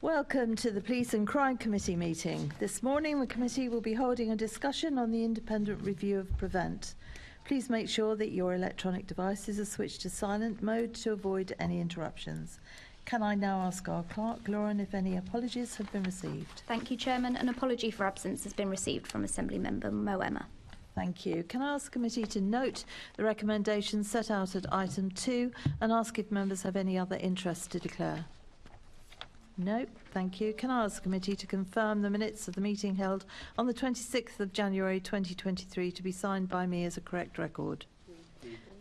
Welcome to the Police and Crime Committee meeting. This morning the committee will be holding a discussion on the independent review of Prevent. Please make sure that your electronic devices are switched to silent mode to avoid any interruptions. Can I now ask our clerk, Lauren, if any apologies have been received? Thank you, Chairman. An apology for absence has been received from Assembly Member Moema. Thank you. Can I ask the committee to note the recommendations set out at item 2 and ask if members have any other interests to declare? No, thank you. Can I ask the committee to confirm the minutes of the meeting held on the 26th of January 2023 to be signed by me as a correct record?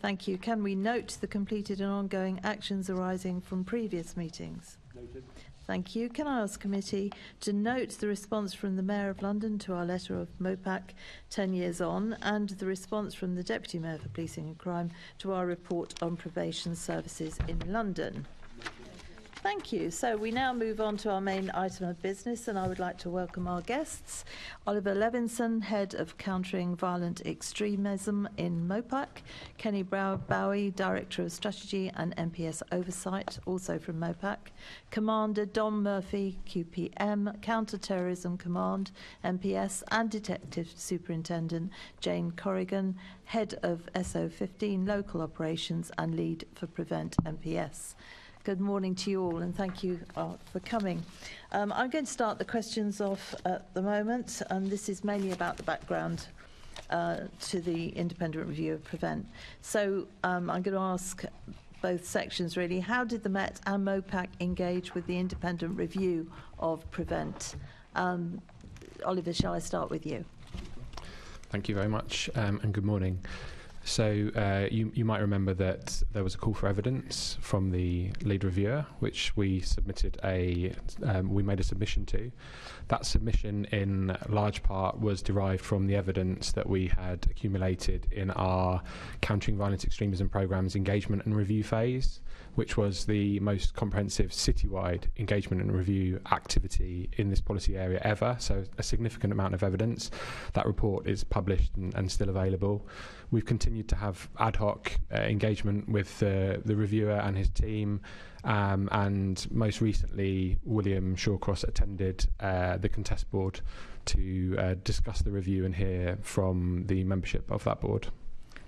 Thank you. Can we note the completed and ongoing actions arising from previous meetings? Noted. Thank you. Can I ask the committee to note the response from the Mayor of London to our letter of MOPAC 10 years on, and the response from the Deputy Mayor for Policing and Crime to our report on probation services in London? Thank you. So we now move on to our main item of business, and I would like to welcome our guests. Oliver Levinson, Head of Countering Violent Extremism in MOPAC. Kenny Bowie, Director of Strategy and MPS Oversight, also from MOPAC. Commander Don Murphy, QPM, Counter-Terrorism Command, MPS, and Detective Superintendent Jane Corrigan, Head of SO15 Local Operations and Lead for Prevent MPS. Good morning to you all, and thank you for coming. I'm going to start the questions off at the moment, and this is mainly about the background to the independent review of Prevent. So I'm going to ask both sections really. How did the Met and MOPAC engage with the independent review of Prevent? Oliver, shall I start with you? Thank you very much, and good morning. So you might remember that there was a call for evidence from the lead reviewer, which we submitted we made a submission to. That submission, in large part, was derived from the evidence that we had accumulated in our Countering Violent Extremism programme's engagement and review phase, which was the most comprehensive citywide engagement and review activity in this policy area ever. So a significant amount of evidence. That report is published and still available. We've continued to have ad hoc engagement with the reviewer and his team, and most recently William Shawcross attended the contest board to discuss the review and hear from the membership of that board.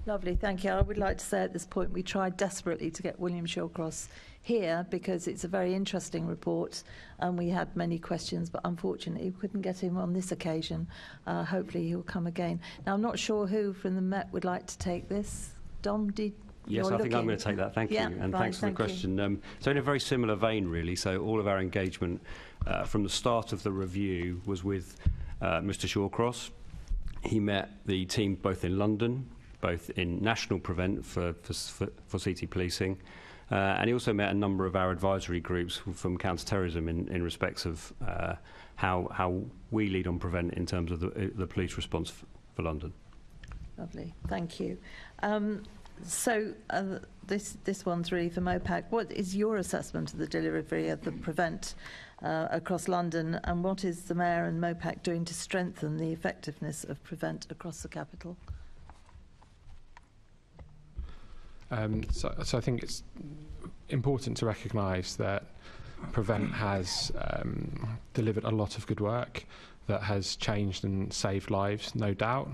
Lovely, thank you. I would like to say at this point we tried desperately to get William Shawcross here because it's a very interesting report and we had many questions, but unfortunately we couldn't get him on this occasion. Hopefully he'll come again. Now, I'm not sure who from the Met would like to take this. Dom, yes, I think I'm going to take that. Thank you, and thanks for the question. So in a very similar vein, really, so all of our engagement from the start of the review was with Mr. Shawcross. He met the team both in London, both in National Prevent for CT policing, and he also met a number of our advisory groups from counter-terrorism in respects of how we lead on Prevent in terms of the police response for London. Lovely, thank you. So this one's really for MOPAC. What is your assessment of the delivery of the Prevent across London, and what is the Mayor and MOPAC doing to strengthen the effectiveness of Prevent across the capital? So I think it's important to recognise that Prevent has delivered a lot of good work that has changed and saved lives, no doubt.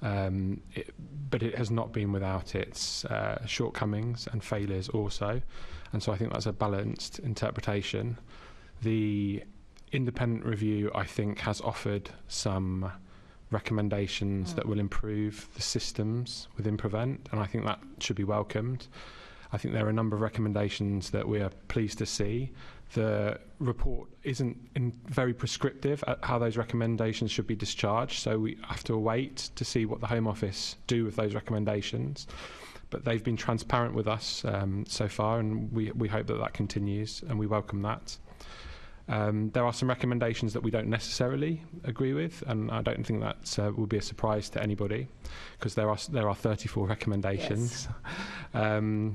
But it has not been without its shortcomings and failures also. And so I think that's a balanced interpretation. The independent review, I think, has offered some recommendations that will improve the systems within Prevent, and I think that should be welcomed. I think there are a number of recommendations that we are pleased to see. The report isn't very prescriptive at how those recommendations should be discharged, so we have to wait to see what the Home Office do with those recommendations. But they've been transparent with us so far, and we hope that continues, and we welcome that. There are some recommendations that we don't necessarily agree with, and I don't think that will be a surprise to anybody, because there are 34 recommendations. Yes.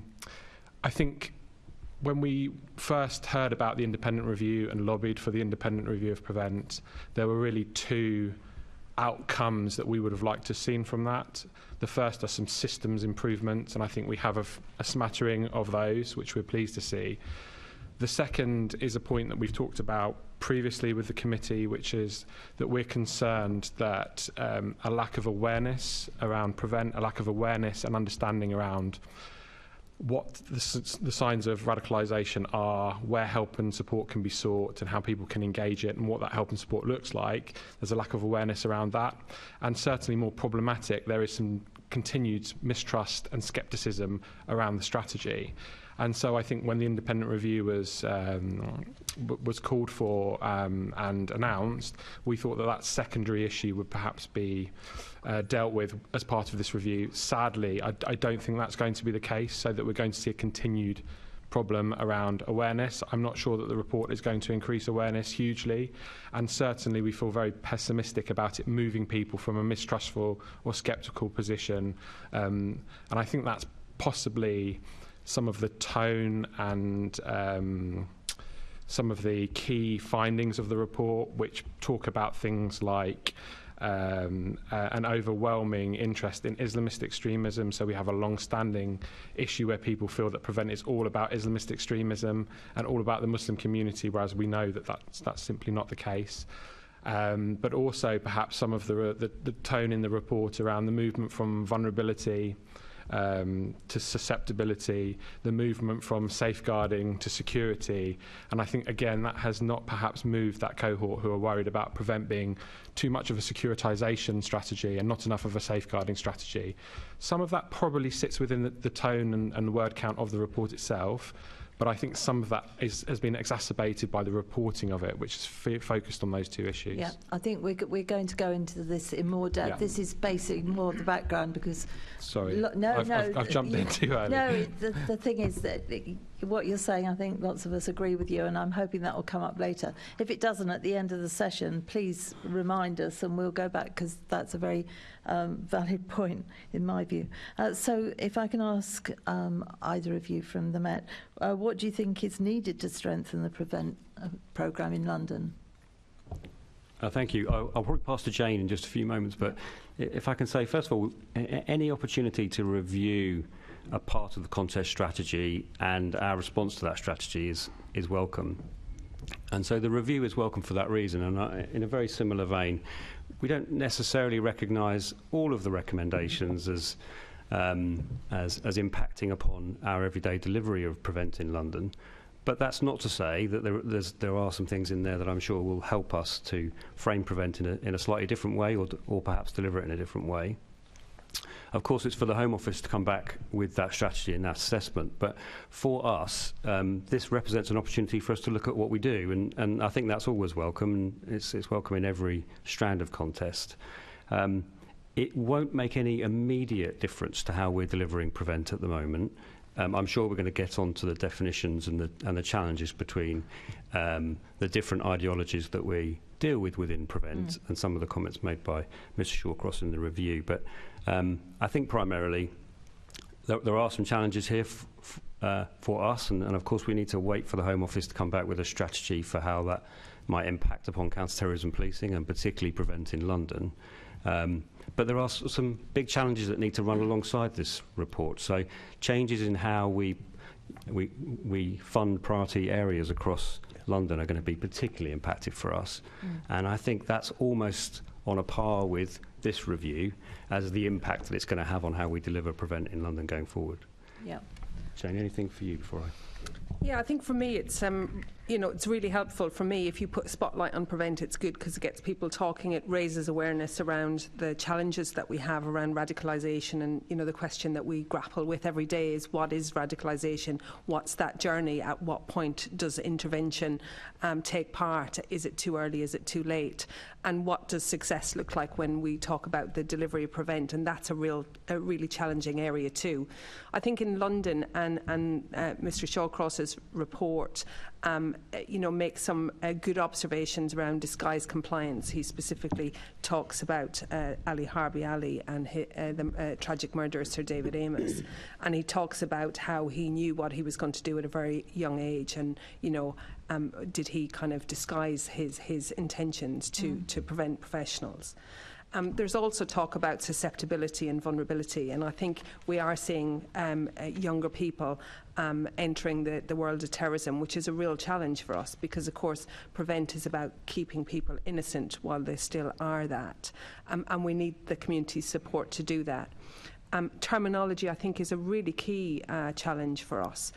I think when we first heard about the independent review and lobbied for the independent review of Prevent, there were really two outcomes that we would have liked to have seen from that. The first are some systems improvements, and I think we have a smattering of those, which we're pleased to see. The second is a point that we've talked about previously with the committee, which is that we're concerned that a lack of awareness around prevent, a lack of awareness and understanding around what the signs of radicalisation are, where help and support can be sought and how people can engage it and what that help and support looks like. There's a lack of awareness around that. And certainly more problematic, there is some continued mistrust and scepticism around the strategy. And so I think when the independent review was called for and announced, we thought that secondary issue would perhaps be dealt with as part of this review. Sadly, I don't think that's going to be the case, so that we're going to see a continued problem around awareness. I'm not sure that the report is going to increase awareness hugely, and certainly we feel very pessimistic about it moving people from a mistrustful or sceptical position. And I think that's possibly some of the tone and some of the key findings of the report, which talk about things like an overwhelming interest in Islamist extremism. So we have a long-standing issue where people feel that Prevent is all about Islamist extremism and all about the Muslim community, whereas we know that that's simply not the case. But also perhaps some of the tone in the report around the movement from vulnerability to susceptibility, the movement from safeguarding to security. And I think, again, that has not perhaps moved that cohort who are worried about Prevent being too much of a securitisation strategy and not enough of a safeguarding strategy. Some of that probably sits within the tone and word count of the report itself, but I think some of that has been exacerbated by the reporting of it, which is focused on those two issues. Yeah, I think we're going to go into this in more depth. Yeah. This is basically more of the background because... Sorry, I've jumped in too early. No, the thing is that what you're saying, I think lots of us agree with you, and I'm hoping that will come up later. If it doesn't at the end of the session, please remind us and we'll go back, because that's a very valid point in my view. So if I can ask either of you from the Met, what do you think is needed to strengthen the Prevent programme in London? Thank you. I'll probably pass to Jane in just a few moments, but if I can say, first of all, any opportunity to review a part of the contest strategy and our response to that strategy is welcome. And so the review is welcome for that reason. And in a very similar vein, we don't necessarily recognise all of the recommendations as impacting upon our everyday delivery of Prevent in London. But that's not to say that there are some things in there that I'm sure will help us to frame Prevent in a slightly different way, or perhaps deliver it in a different way. Of course, it's for the Home Office to come back with that strategy and that assessment. But for us, this represents an opportunity for us to look at what we do. And I think that's always welcome. And it's welcome in every strand of contest. It won't make any immediate difference to how we're delivering Prevent at the moment. I'm sure we're going to get on to the definitions and the challenges between the different ideologies that we deal with within Prevent and some of the comments made by Mr. Shawcross in the review. But I think primarily there are some challenges here for us, and of course we need to wait for the Home Office to come back with a strategy for how that might impact upon counter-terrorism policing and particularly Prevent in London. But there are some big challenges that need to run alongside this report. So changes in how we fund priority areas across London are going to be particularly impacted for us. And I think that's almost on a par with this review as the impact that it's going to have on how we deliver Prevent in London going forward. Yeah. Jane, anything for you before I... Yeah, I think for me it's it's really helpful for me if you put a spotlight on Prevent. It's good because it gets people talking. It raises awareness around the challenges that we have around radicalisation, and the question that we grapple with every day is, what is radicalisation? What's that journey? At what point does intervention take part? Is it too early? Is it too late? And what does success look like when we talk about the delivery of Prevent? And that's a really challenging area too. I think in London and Mr. Shawcross's report makes some good observations around disguised compliance. He specifically talks about Ali Harbi Ali and the tragic murder of Sir David Amos, and he talks about how he knew what he was going to do at a very young age, and did he kind of disguise his intentions to prevent professionals. There's also talk about susceptibility and vulnerability, and I think we are seeing younger people entering the world of terrorism, which is a real challenge for us because, of course, PREVENT is about keeping people innocent while they still are that, and we need the community's support to do that. Terminology, I think, is a really key challenge for us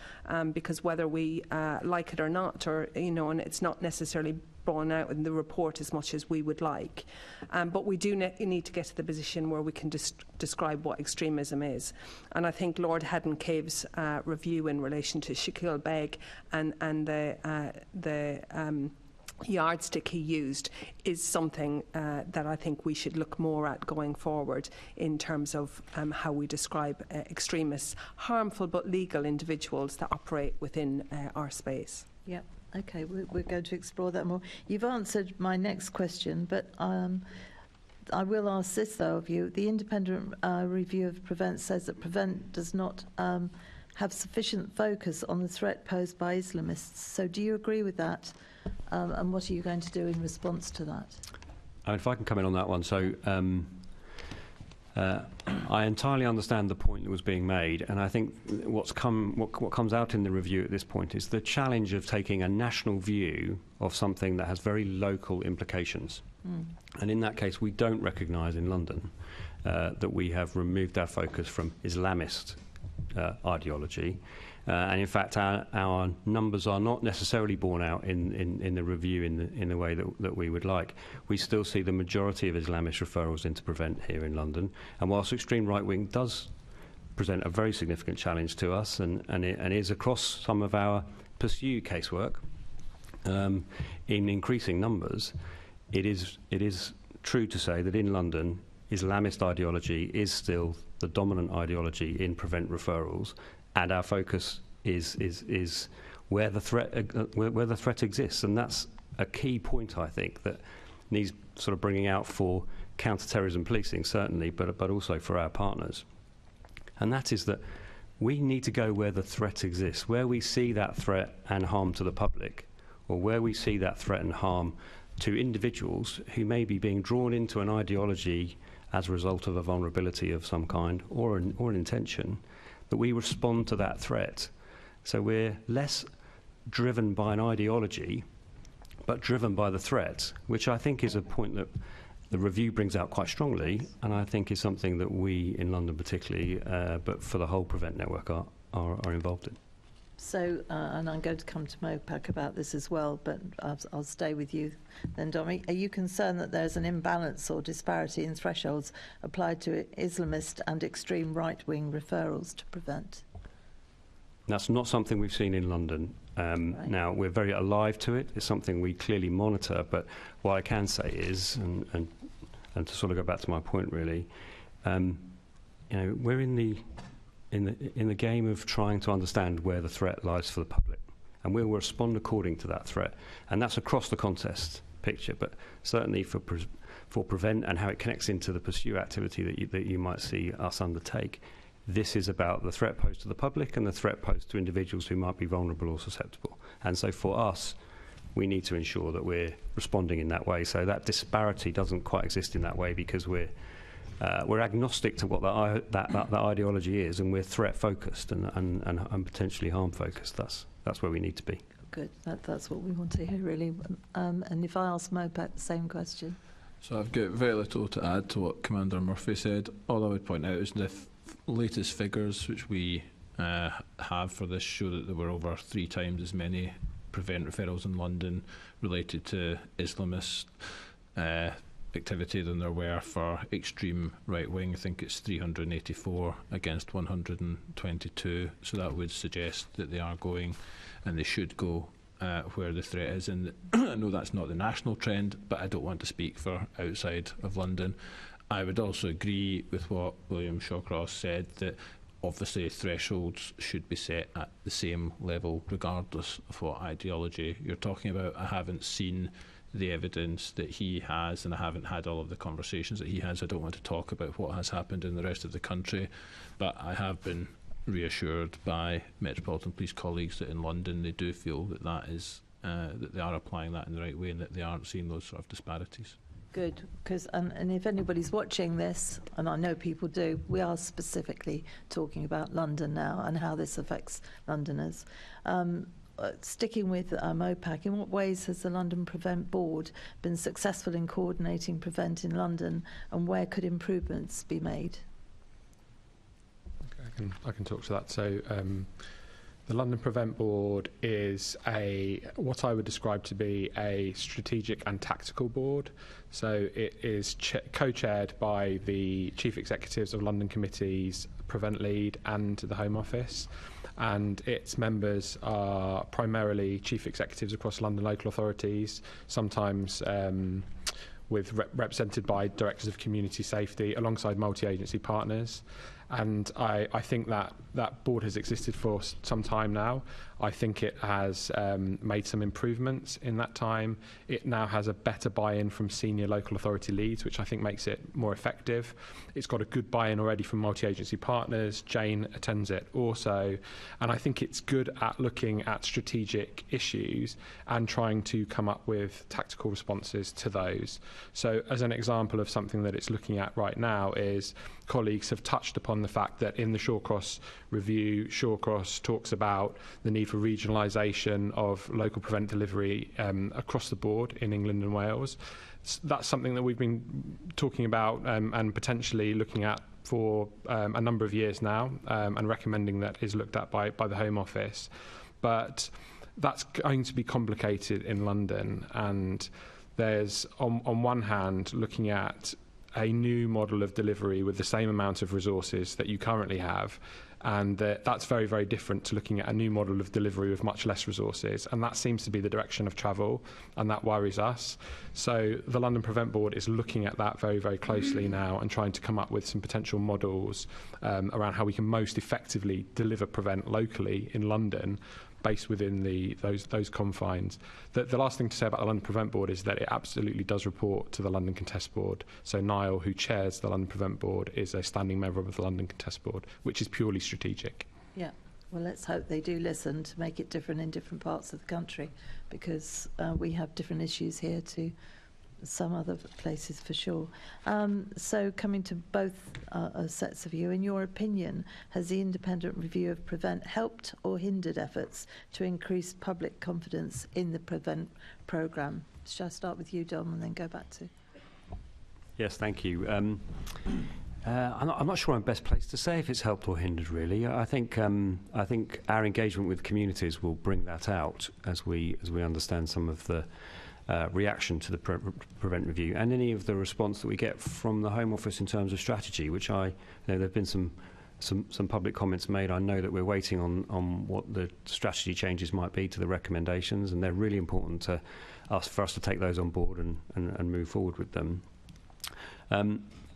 because whether we like it or not, or and it's not necessarily borne out in the report as much as we would like, but we do need to get to the position where we can describe what extremism is. And I think Lord Haddon Cave's review in relation to Shakil Beg and the yardstick he used is something that I think we should look more at going forward in terms of how we describe extremists, harmful but legal individuals that operate within our space. Yep. Okay, we're going to explore that more. You've answered my next question, but I will ask this, though, of you. The independent review of PREVENT says that PREVENT does not have sufficient focus on the threat posed by Islamists. So do you agree with that? And what are you going to do in response to that? If I can come in on that one. So I entirely understand the point that was being made, and I think what comes out in the review at this point is the challenge of taking a national view of something that has very local implications. And in that case, we don't recognise in London that we have removed our focus from Islamist ideology. And in fact, our numbers are not necessarily borne out in the review in the way that we would like. We still see the majority of Islamist referrals into PREVENT here in London. And whilst extreme right wing does present a very significant challenge to us, and is across some of our Pursue casework in increasing numbers, it is true to say that in London, Islamist ideology is still the dominant ideology in PREVENT referrals. And our focus is where the threat exists, and that's a key point, I think, that needs sort of bringing out for counter-terrorism policing, certainly, but also for our partners. And that is that we need to go where the threat exists, where we see that threat and harm to the public, or where we see that threat and harm to individuals who may be being drawn into an ideology as a result of a vulnerability of some kind or an intention. That we respond to that threat. So we're less driven by an ideology, but driven by the threat, which I think is a point that the review brings out quite strongly, and I think is something that we in London particularly, but for the whole PREVENT network, are involved in. So, and I'm going to come to MOPAC about this as well, but I'll stay with you then, Dominic. Are you concerned that there's an imbalance or disparity in thresholds applied to Islamist and extreme right-wing referrals to PREVENT? That's not something we've seen in London. Right. Now, we're very alive to it. It's something we clearly monitor, but what I can say is, and to sort of go back to my point really, we're in the game of trying to understand where the threat lies for the public, and we'll respond according to that threat, and that's across the contest picture, but certainly for PREVENT and how it connects into the Pursue activity that you might see us undertake. This is about the threat posed to the public and the threat posed to individuals who might be vulnerable or susceptible, and so for us, we need to ensure that we're responding in that way. So that disparity doesn't quite exist in that way because we're agnostic to what that ideology is, and we're threat focused and potentially harm focused. That's where we need to be. Good. That's what we want to hear, really. And if I ask MOPAC the same question. So I've got very little to add to what Commander Murphy said. All I would point out is the latest figures which we have for this show that there were over 3 times as many PREVENT referrals in London related to Islamist activity than there were for extreme right wing. I think it's 384 against 122, so that would suggest that they are going, and they should go where the threat is. And I know that's not the national trend, but I don't want to speak for outside of London. I would also agree with what William Shawcross said, that obviously thresholds should be set at the same level regardless of what ideology you're talking about. I haven't seen the evidence that he has, and I haven't had all of the conversations that he has. I don't want to talk about what has happened in the rest of the country, but I have been reassured by Metropolitan Police colleagues that in London they do feel that that is that they are applying that in the right way and that they aren't seeing those sort of disparities. Good, because and if anybody's watching this, and I know people do, we are specifically talking about London now and how this affects Londoners. Sticking with MOPAC, in what ways has the London Prevent Board been successful in coordinating Prevent in London, and where could improvements be made? Okay, I can talk to that. So the London Prevent Board is what I would describe to be a strategic and tactical board. So it is co-chaired by the chief executives of London committees, Prevent Lead and the Home Office. And its members are primarily chief executives across London local authorities, sometimes represented by directors of community safety alongside multi-agency partners. And I think that board has existed for some time now. I think it has made some improvements in that time. It now has a better buy-in from senior local authority leads, which I think makes it more effective. It's got a good buy-in already from multi-agency partners. Jane attends it also. And I think it's good at looking at strategic issues and trying to come up with tactical responses to those. So as an example of something that it's looking at right now is colleagues have touched upon the fact that in the Shawcross review, Shawcross talks about the need for regionalisation of local prevent delivery across the board in England and Wales. That's something that we've been talking about and potentially looking at for a number of years now, and recommending that is looked at by the Home Office. But that's going to be complicated in London, and there's on one hand looking at a new model of delivery with the same amount of resources that you currently have, and that's very, very different to looking at a new model of delivery with much less resources, and that seems to be the direction of travel, and that worries us. So the London Prevent Board is looking at that very, very closely now and trying to come up with some potential models around how we can most effectively deliver Prevent locally in London, based within those confines. The last thing to say about the London Prevent Board is that it absolutely does report to the London Contest Board. So Niall, who chairs the London Prevent Board, is a standing member of the London Contest Board, which is purely strategic. Yeah, well, let's hope they do listen to make it different in different parts of the country, because we have different issues here to some other places for sure. So coming to both sets of you, in your opinion, has the independent review of Prevent helped or hindered efforts to increase public confidence in the Prevent programme? Shall I start with you, Dom, and then go back to... Yes, thank you. I'm not sure I'm best placed to say if it's helped or hindered, really. I think our engagement with communities will bring that out as we understand some of the reaction to the Prevent review, and any of the response that we get from the Home Office in terms of strategy, which there have been some public comments made. I know that we're waiting on what the strategy changes might be to the recommendations, and they're really important for us to take those on board and move forward with them.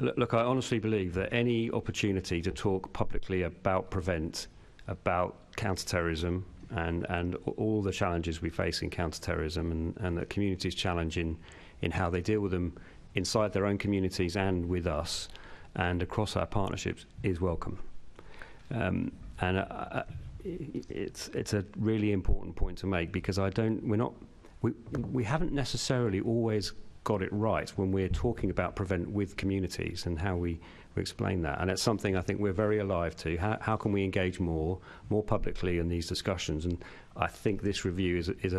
Look, I honestly believe that any opportunity to talk publicly about Prevent, about counter-terrorism, and all the challenges we face in counter-terrorism, and that communities challenge in how they deal with them inside their own communities and with us and across our partnerships is welcome. It's a really important point to make, because we haven't necessarily always got it right when we're talking about Prevent with communities and how we explain that, and it's something I think we're very alive to. How can we engage more publicly in these discussions? And I think this review is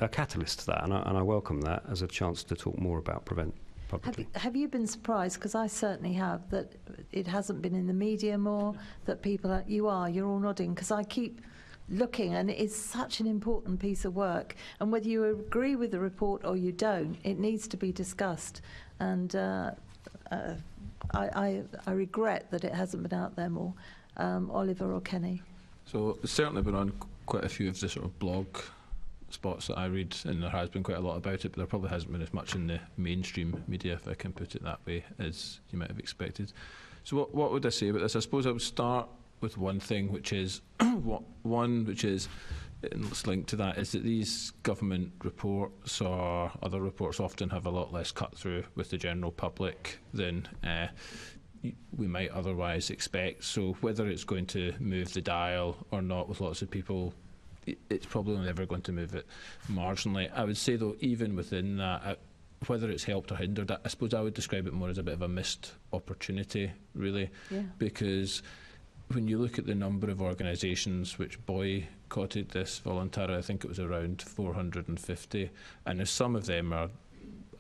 a catalyst to that, and I welcome that as a chance to talk more about Prevent publicly. Have you been surprised, because I certainly have, that it hasn't been in the media more, that people you're all nodding, because I keep looking, and it is such an important piece of work, and whether you agree with the report or you don't, it needs to be discussed, and I regret that it hasn't been out there more. Oliver or Kenny? So it's certainly been on quite a few of the sort of blog spots that I read, and there has been quite a lot about it, but there probably hasn't been as much in the mainstream media, if I can put it that way, as you might have expected. So what would I say about this? I suppose I would start with one thing, which is it's linked to that, is that these government reports or other reports often have a lot less cut through with the general public than we might otherwise expect. So whether it's going to move the dial or not with lots of people, it's probably never going to move it marginally. I would say, though, even within that, whether it's helped or hindered, I suppose I would describe it more as a bit of a missed opportunity, really, because when you look at the number of organisations which boycotted this voluntarily, I think it was around 450, and as some of them are,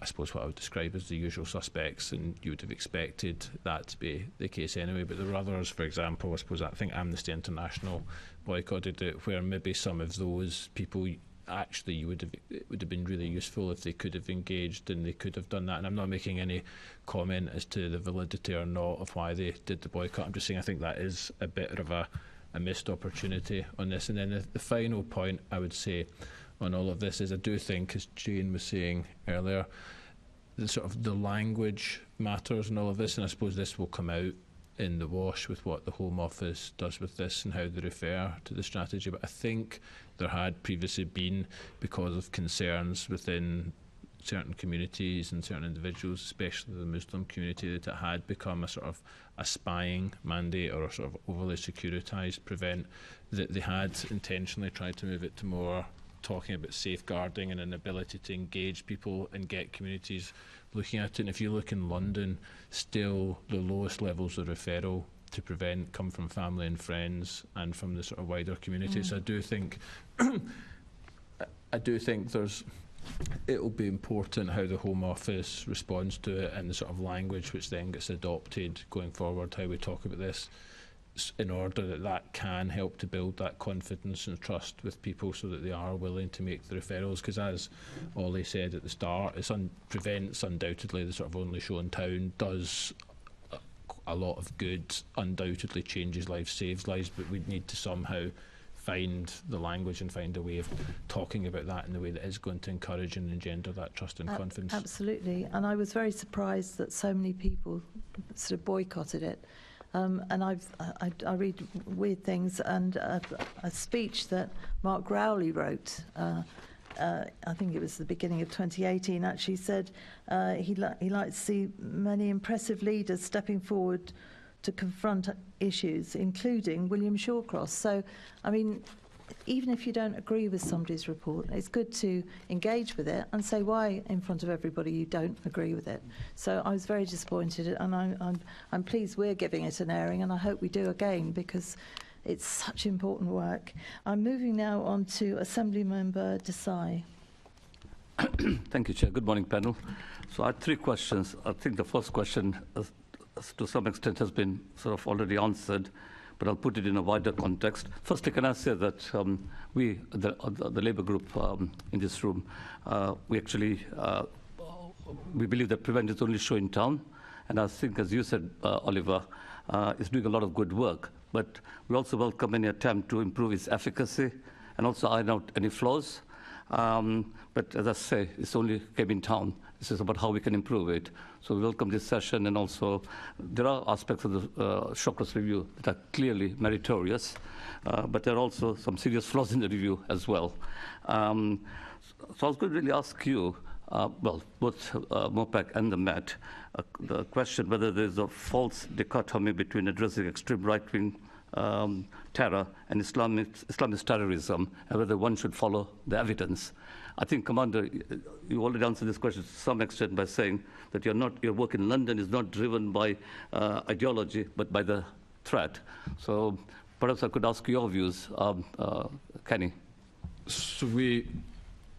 I suppose, what I would describe as the usual suspects, and you would have expected that to be the case anyway, but there were others, for example, I think Amnesty International boycotted it, where maybe some of those people actually it would have been really useful if they could have engaged and they could have done that. And I'm not making any comment as to the validity or not of why they did the boycott. I'm just saying I think that is a bit of a missed opportunity on this. And then the final point I would say on all of this is I do think, as Jane was saying earlier, the language matters in all of this, and I suppose this will come out in the wash with what the Home Office does with this and how they refer to the strategy. But I think there had previously been, because of concerns within certain communities and certain individuals, especially the Muslim community, that it had become a spying mandate or a sort of overly securitised prevent, that they had intentionally tried to move it to more talking about safeguarding and an ability to engage people and get communities looking at it. And if you look in London, still the lowest levels of referral to prevent come from family and friends and from the sort of wider community. So I do think it'll be important how the Home Office responds to it and the sort of language which then gets adopted going forward, how we talk about this, in order that can help to build that confidence and trust with people so that they are willing to make the referrals. Because as Ollie said at the start, prevents undoubtedly the sort of only show in town, does a lot of good, undoubtedly changes lives, saves lives, but we need to somehow find the language and find a way of talking about that in the way that is going to encourage and engender that trust and confidence. Absolutely, and I was very surprised that so many people sort of boycotted it. And I read weird things, and a speech that Mark Rowley wrote, I think it was the beginning of 2018, actually said he'd like to see many impressive leaders stepping forward to confront issues, including William Shawcross. So, I mean, even if you don't agree with somebody's report, it's good to engage with it and say why in front of everybody you don't agree with it. So I was very disappointed, and I'm pleased we're giving it an airing, and I hope we do again, because it's such important work. I'm moving now on to Assemblymember Desai. Thank you, Chair. Good morning, panel. So I had 3 questions. I think the first question, to some extent, has been sort of already answered, but I'll put it in a wider context. Firstly, can I say that we, the Labour group in this room, we actually we believe that Prevent is only show in town, and I think, as you said, Oliver, is doing a lot of good work. But we also welcome any attempt to improve its efficacy and also iron out any flaws. But as I say, it's only came in town. This is about how we can improve it. So we welcome this session, and also there are aspects of the Shawcross review that are clearly meritorious, but there are also some serious flaws in the review as well. So I was going to really ask you, well, both MOPAC and the Met, the question whether there's a false dichotomy between addressing extreme right-wing terror and Islamist terrorism, and whether one should follow the evidence. I think, Commander, you already answered this question to some extent by saying that your work in London is not driven by ideology, but by the threat. So perhaps I could ask your views, Kenny. So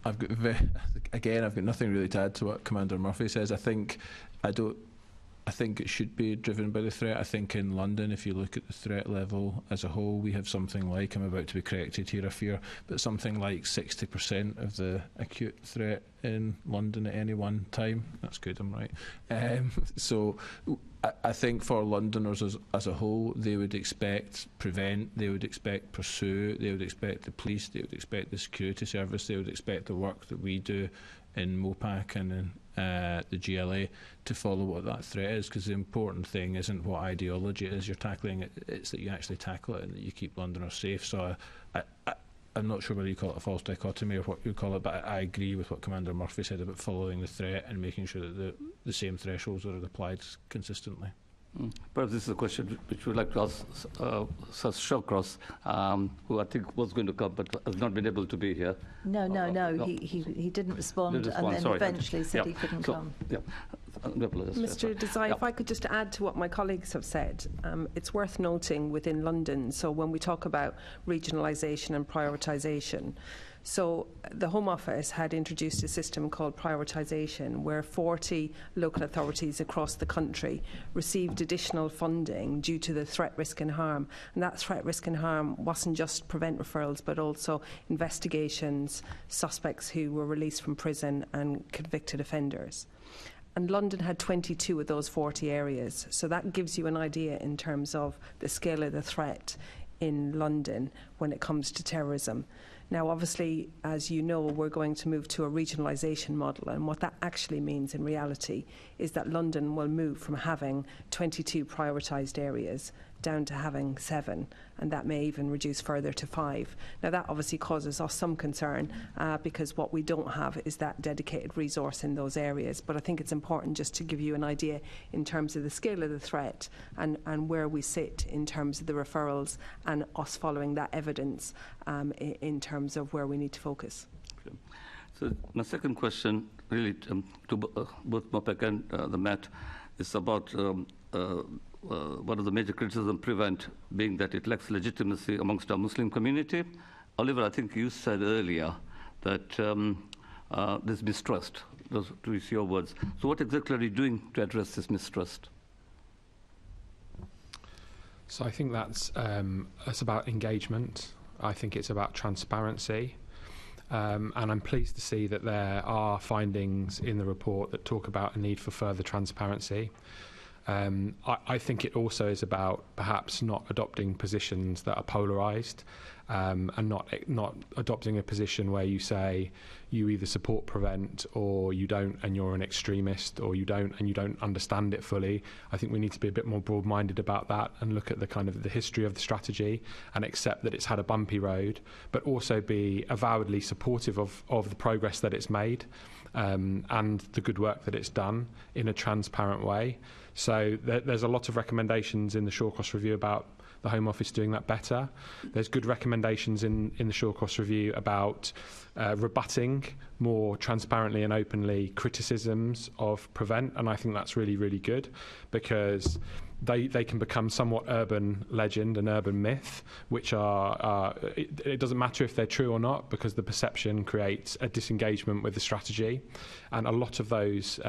I've got nothing really to add to what Commander Murphy says. I think it should be driven by the threat. I think in London, if you look at the threat level as a whole, we have something like, I'm about to be corrected here, I fear, but something like 60% of the acute threat in London at any one time. That's good, I'm right. So I think for Londoners as a whole, they would expect Prevent, they would expect Pursue, they would expect the police, they would expect the security service, they would expect the work that we do in MOPAC and in the GLA to follow what that threat is, because the important thing isn't what ideology it is you're tackling, it's that you actually tackle it and that you keep Londoners safe. So I'm not sure whether you call it a false dichotomy or what you call it, but I agree with what Commander Murphy said about following the threat and making sure that the same thresholds are applied consistently. Perhaps this is a question which we'd like to ask Sir Shawcross, who I think was going to come but has not been able to be here. No. He didn't respond, and then sorry. eventually said he couldn't come. Yeah. Mr. Desai, if I could just add to what my colleagues have said, it's worth noting within London, so when we talk about regionalisation and prioritisation, so the Home Office had introduced a system called prioritisation where 40 local authorities across the country received additional funding due to the threat, risk and harm. And that threat, risk and harm wasn't just prevent referrals but also investigations, suspects who were released from prison and convicted offenders. And London had 22 of those 40 areas. So that gives you an idea in terms of the scale of the threat in London when it comes to terrorism. Now, obviously, as you know, we're going to move to a regionalisation model, and what that actually means in reality is that London will move from having 22 prioritised areas down to having 7, and that may even reduce further to 5. Now, that obviously causes us some concern because what we don't have is that dedicated resource in those areas. But I think it's important just to give you an idea in terms of the scale of the threat and where we sit in terms of the referrals and us following that evidence in terms of where we need to focus. Okay. So my second question, really to both MOPAC and the Met, is about one of the major criticism Prevent being that it lacks legitimacy amongst our Muslim community. Oliver, I think you said earlier that there's mistrust. Those to use your words. So what exactly are you doing to address this mistrust? So I think that's about engagement. I think it's about transparency. And I'm pleased to see that there are findings in the report that talk about a need for further transparency. I think it also is about perhaps not adopting positions that are polarised and not adopting a position where you say you either support Prevent or you don't and you're an extremist, or you don't and you don't understand it fully. I think we need to be a bit more broad-minded about that and look at the kind of the history of the strategy and accept that it's had a bumpy road, but also be avowedly supportive of the progress that it's made and the good work that it's done in a transparent way. So there's a lot of recommendations in the Shawcross review about the Home Office doing that better. There's good recommendations in the Shawcross review about rebutting more transparently and openly criticisms of Prevent, and I think that's really, really good because they can become somewhat urban legend and urban myth, which it doesn't matter if they're true or not because the perception creates a disengagement with the strategy, and a lot of those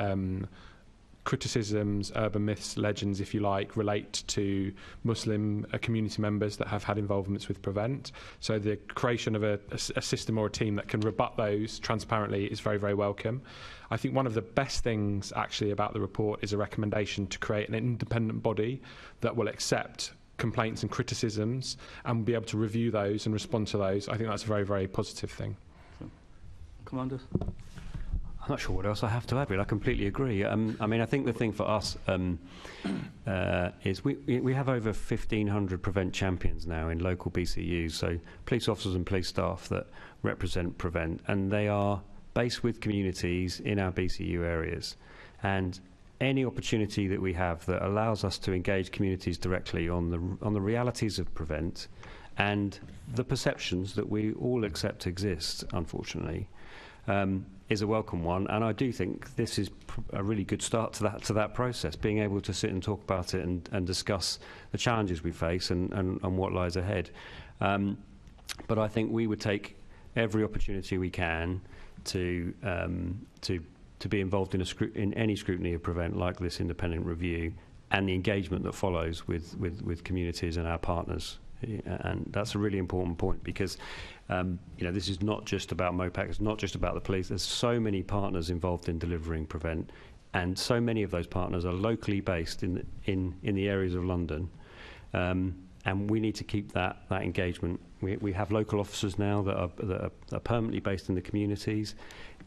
criticisms, urban myths, legends, if you like, relate to Muslim community members that have had involvements with Prevent. So the creation of a system or a team that can rebut those transparently is very, very welcome. I think one of the best things actually about the report is a recommendation to create an independent body that will accept complaints and criticisms and be able to review those and respond to those. I think that's a very, very positive thing. Commander? I'm not sure what else I have to add, really. I completely agree. I mean, I think the thing for us is we have over 1,500 Prevent champions now in local BCUs, so police officers and police staff that represent Prevent, and they are based with communities in our BCU areas. And any opportunity that we have that allows us to engage communities directly on the realities of Prevent and the perceptions that we all accept exist, unfortunately, is a welcome one, and I do think this is a really good start to that process, being able to sit and talk about it and discuss the challenges we face and what lies ahead. But I think we would take every opportunity we can to be involved in any scrutiny of Prevent, like this independent review, and the engagement that follows with communities and our partners. And that's a really important point because this is not just about MOPAC, it's not just about the police. There's so many partners involved in delivering Prevent, and so many of those partners are locally based in the areas of London, and we need to keep that engagement. We have local officers now that are permanently based in the communities.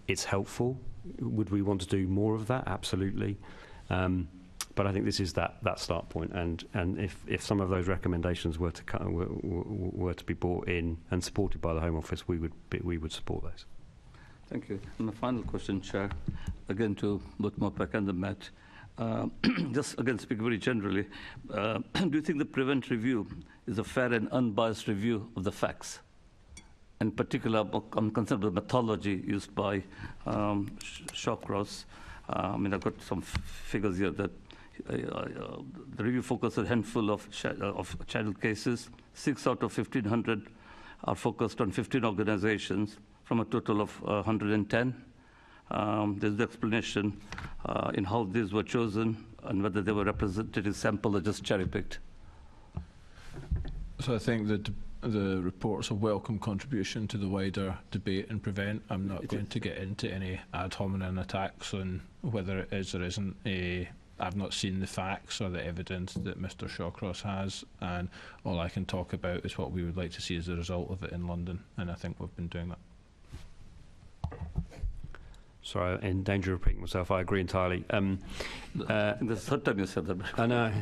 It's helpful. Would we want to do more of that? Absolutely. But I think this is that start point, and if some of those recommendations were to be brought in and supported by the Home Office, we would support those. Thank you. And my final question, Chair, again to both MOPAC and the Met. Just again speaking very generally, do you think the Prevent review is a fair and unbiased review of the facts? In particular, I'm concerned with the methodology used by Shawcross. I mean, I've got some figures here that the review focuses a handful of child cases. 6 out of 1,500 are focused on 15 organizations from a total of 110. There's the explanation in how these were chosen and whether they were representative sample or just cherry-picked. So I think that the report's a welcome contribution to the wider debate and Prevent. I'm not going to get into any ad hominem attacks on whether it is or isn't I've not seen the facts or the evidence that Mr Shawcross has, and all I can talk about is what we would like to see as a result of it in London, and I think we've been doing that. Sorry, I'm in danger of repeating myself. I agree entirely. The third time you said that. I know.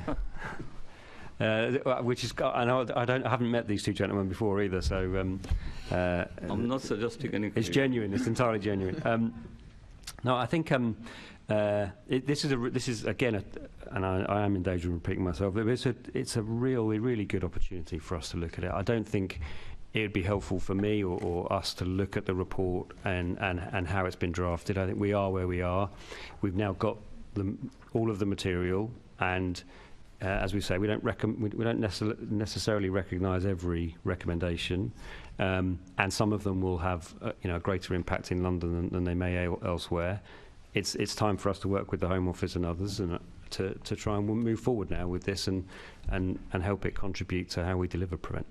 Which is, I know I haven't met these two gentlemen before either, so I'm not suggesting anything. It's genuine. It's entirely genuine. No, I think this is again, and I am in danger of repeating myself. But it's a really good opportunity for us to look at it. I don't think it would be helpful for me or us to look at the report and how it's been drafted. I think we are where we are. We've now got all of the material, and as we say, we don't necessarily recognise every recommendation, and some of them will have a greater impact in London than they may elsewhere. It's time for us to work with the Home Office and others and to try and move forward now with this and help it contribute to how we deliver Prevent.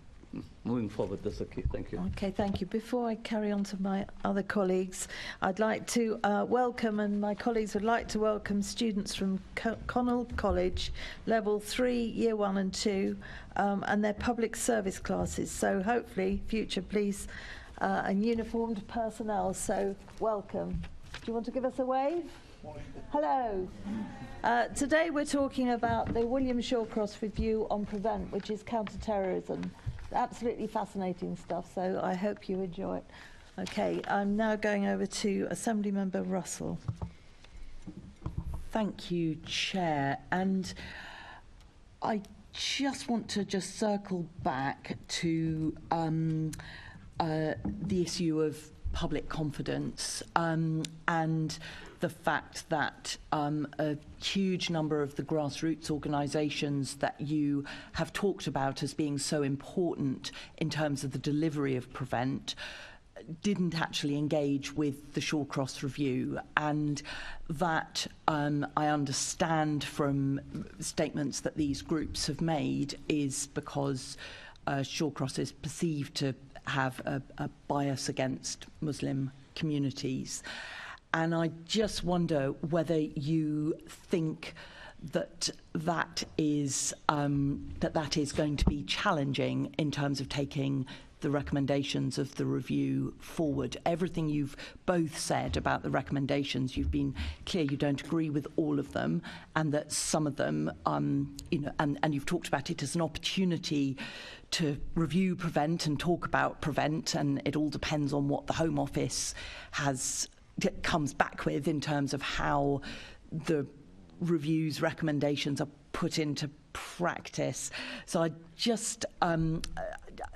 Moving forward, that's the key. Thank you. Okay, thank you. Before I carry on to my other colleagues, I'd like to welcome, and my colleagues would like to welcome, students from Connell College, Level 3, Year 1 and 2, and their public service classes. So hopefully future police and uniformed personnel. So welcome. Do you want to give us a wave? Hello. Today we're talking about the William Shawcross review on Prevent, which is counter-terrorism. Absolutely fascinating stuff, so I hope you enjoy it. Okay, I'm now going over to Assemblymember Russell. Thank you, Chair. And I just want to circle back to the issue of public confidence and the fact that a huge number of the grassroots organisations that you have talked about as being so important in terms of the delivery of Prevent didn't actually engage with the Shawcross review, and that I understand from statements that these groups have made is because Shawcross is perceived to have a bias against Muslim communities. And I just wonder whether you think that is going to be challenging in terms of taking the recommendations of the review forward. Everything you've both said about the recommendations, you've been clear you don't agree with all of them, and that some of them, and you've talked about it as an opportunity to review Prevent and talk about Prevent, and it all depends on what the Home Office comes back with in terms of how the review's recommendations are put into practice. So I just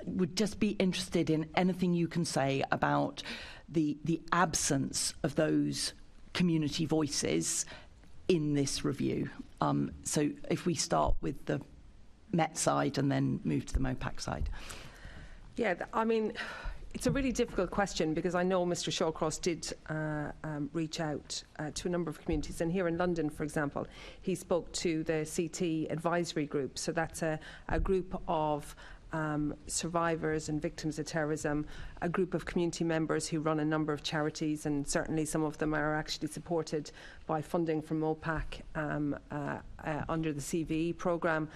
would just be interested in anything you can say about the absence of those community voices in this review. So if we start with the Met side and then move to the MOPAC side. Yeah, I mean, it's a really difficult question because I know Mr Shawcross did reach out to a number of communities, and here in London, for example, he spoke to the CT advisory group. So that's a group of survivors and victims of terrorism, a group of community members who run a number of charities, and certainly some of them are actually supported by funding from MOPAC under the CVE programme,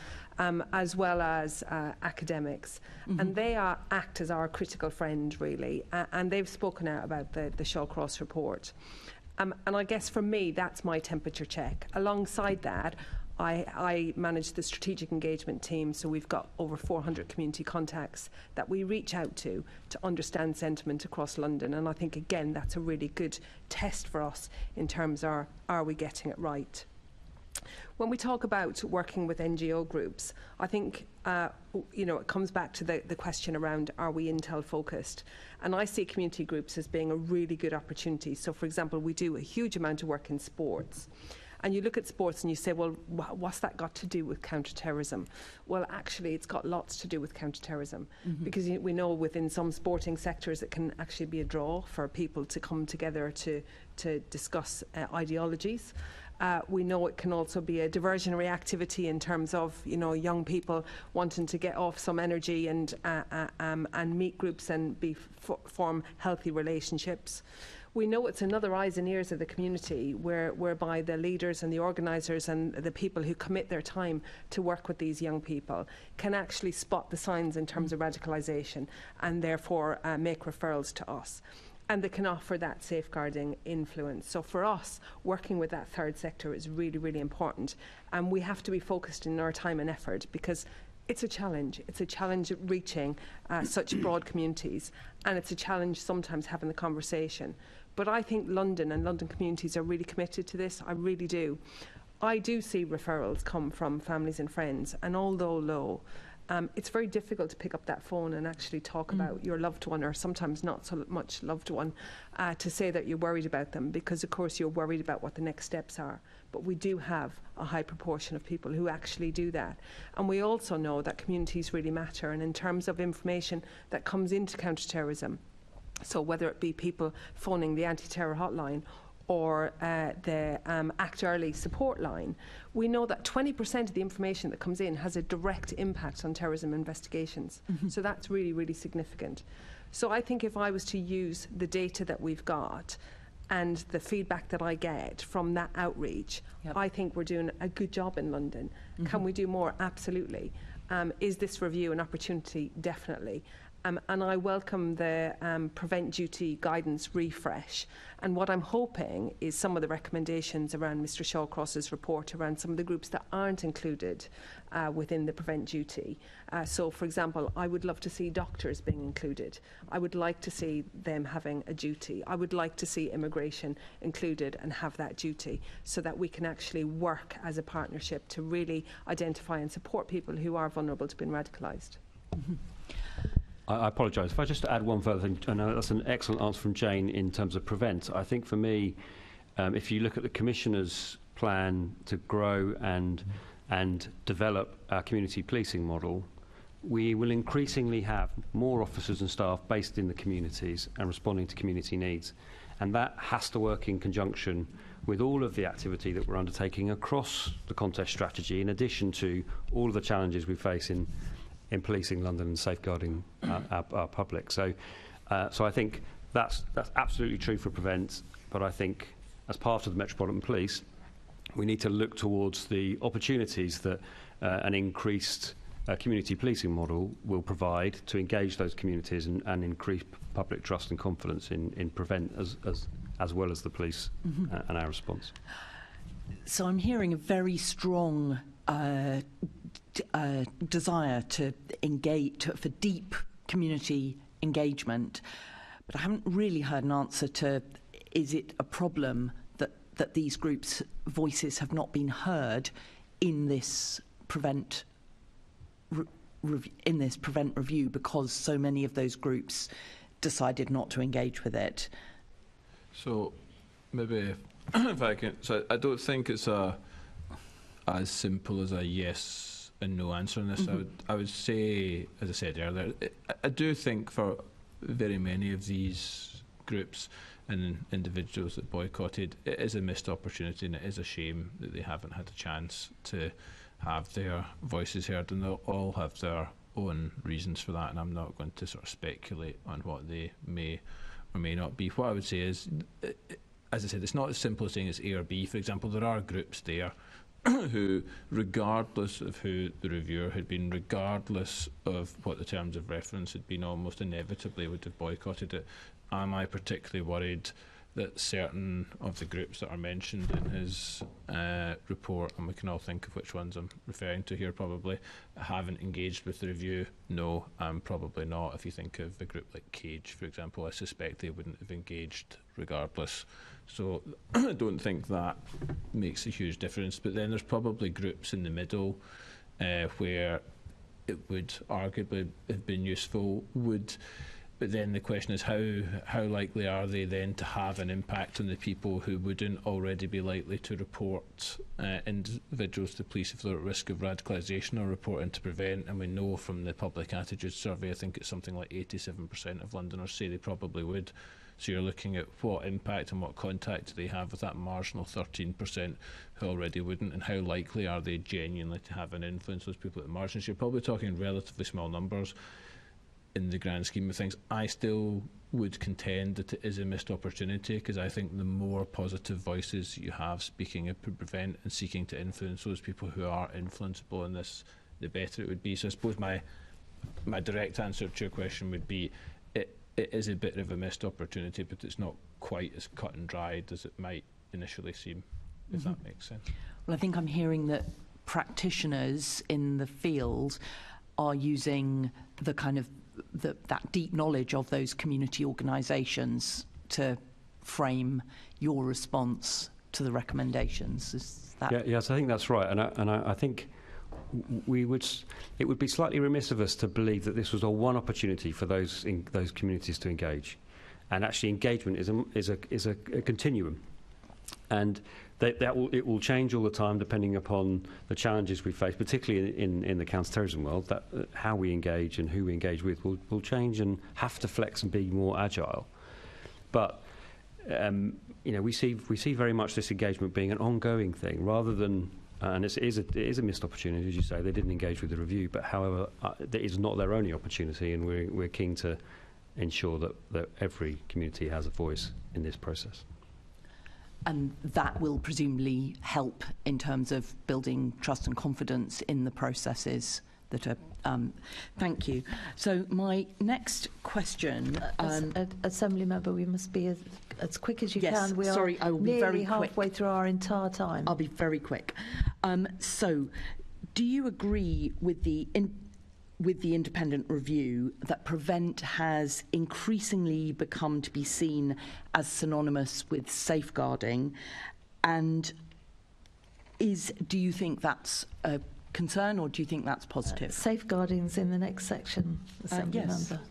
as well as academics. Mm-hmm. And they act as our critical friend, really, and they've spoken out about the Shawcross report. And I guess for me, that's my temperature check. Alongside that, I manage the strategic engagement team, so we've got over 400 community contacts that we reach out to understand sentiment across London. And I think, again, that's a really good test for us in terms of are we getting it right? When we talk about working with NGO groups, I think it comes back to the question around, are we Intel focused? And I see community groups as being a really good opportunity. So, for example, we do a huge amount of work in sports. And you look at sports and you say, well, what's that got to do with counter-terrorism? Well, actually, it's got lots to do with counter-terrorism. Because we know within some sporting sectors it can actually be a draw for people to come together to discuss ideologies. We know it can also be a diversionary activity in terms of, young people wanting to get off some energy and meet groups and form healthy relationships. We know it's another eyes and ears of the community whereby the leaders and the organisers and the people who commit their time to work with these young people can actually spot the signs in terms of radicalisation and therefore make referrals to us. And they can offer that safeguarding influence. So for us, working with that third sector is really, really important. And we have to be focused in our time and effort because it's a challenge. It's a challenge reaching such broad communities. And it's a challenge sometimes having the conversation. But I think London and London communities are really committed to this. I really do. I do see referrals come from families and friends. And although low, it's very difficult to pick up that phone and actually talk about your loved one, or sometimes not so much loved one, to say that you're worried about them, because of course you're worried about what the next steps are. But we do have a high proportion of people who actually do that. And we also know that communities really matter, and in terms of information that comes into counter-terrorism, so whether it be people phoning the anti-terror hotline or the Act Early support line, we know that 20% of the information that comes in has a direct impact on terrorism investigations. So that's really, really significant. So I think if I was to use the data that we've got and the feedback that I get from that outreach, I think we're doing a good job in London. Can we do more? Absolutely. Is this review an opportunity? Definitely. And I welcome the Prevent Duty guidance refresh. And what I'm hoping is some of the recommendations around Mr. Shawcross's report around some of the groups that aren't included within the Prevent Duty. So, for example, I would love to see doctors being included. I would like to see them having a duty. I would like to see immigration included and have that duty so that we can actually work as a partnership to really identify and support people who are vulnerable to being radicalised. I apologise. If I just add one further thing, I know that's an excellent answer from Jane in terms of prevent. I think for me, if you look at the Commissioner's plan to grow and develop our community policing model, we will increasingly have more officers and staff based in the communities and responding to community needs. And that has to work in conjunction with all of the activity that we're undertaking across the contest strategy, in addition to all of the challenges we face in policing London and safeguarding our public. So I think that's absolutely true for prevent, but I think as part of the Metropolitan Police, we need to look towards the opportunities that an increased community policing model will provide to engage those communities and increase public trust and confidence in prevent as well as the police and our response. So I'm hearing a very strong desire to engage for deep community engagement, but I haven't really heard an answer to, is it a problem that these groups' voices have not been heard in this prevent review because so many of those groups decided not to engage with it? So maybe if I can, so I don't think it's as simple as a yes and no answer on this. I would say, as I said earlier, I do think for very many of these groups and individuals that boycotted, it is a missed opportunity, and it is a shame that they haven't had a chance to have their voices heard, and they'll all have their own reasons for that, and I'm not going to sort of speculate on what they may or may not be. What I would say is, as I said, it's not as simple as saying it's A or B. For example, there are groups there who, regardless of who the reviewer had been, regardless of what the terms of reference had been, almost inevitably would have boycotted it. Am I particularly worried that certain of the groups that are mentioned in his report, and we can all think of which ones I'm referring to here probably, haven't engaged with the review? No, probably not. If you think of a group like Cage, for example, I suspect they wouldn't have engaged regardless. So I don't think that makes a huge difference. But then there's probably groups in the middle where it would arguably have been useful. But then the question is how likely are they then to have an impact on the people who wouldn't already be likely to report individuals to police if they're at risk of radicalisation or reporting to prevent? And we know from the public attitude survey, I think it's something like 87% of Londoners say they probably would. So you're looking at what impact and what contact do they have with that marginal 13% who already wouldn't, and how likely are they genuinely to have an influence those people at the margins. You're probably talking relatively small numbers in the grand scheme of things. I still would contend that it is a missed opportunity, because I think the more positive voices you have speaking up to prevent and seeking to influence those people who are influenceable in this, the better it would be. So I suppose my direct answer to your question would be it is a bit of a missed opportunity, but it's not quite as cut and dried as it might initially seem, if that makes sense. Well, I think I'm hearing that practitioners in the field are using the kind of that deep knowledge of those community organisations to frame your response to the recommendations. Is that? Yes, I think that's right, and I think it would be slightly remiss of us to believe that this was a one opportunity for those communities to engage, and actually engagement is a continuum, and it will change all the time depending upon the challenges we face, particularly in the counter-terrorism world. That how we engage and who we engage with will change and have to flex and be more agile. But we see very much this engagement being an ongoing thing rather than. And it is a missed opportunity, as you say. They didn't engage with the review, but however, that is not their only opportunity, and we're keen to ensure that every community has a voice in this process. And that will presumably help in terms of building trust and confidence in the processes that are. Thank you. So my next question, Assembly Member, we must be as quick as you yes, can. We sorry, are I will be very halfway quick. through our entire time. I'll be very quick. So, do you agree with the independent review that prevent has increasingly become to be seen as synonymous with safeguarding, and do you think that's a concern, or do you think that's positive? Safeguarding's in the next section, Assembly yes. Member.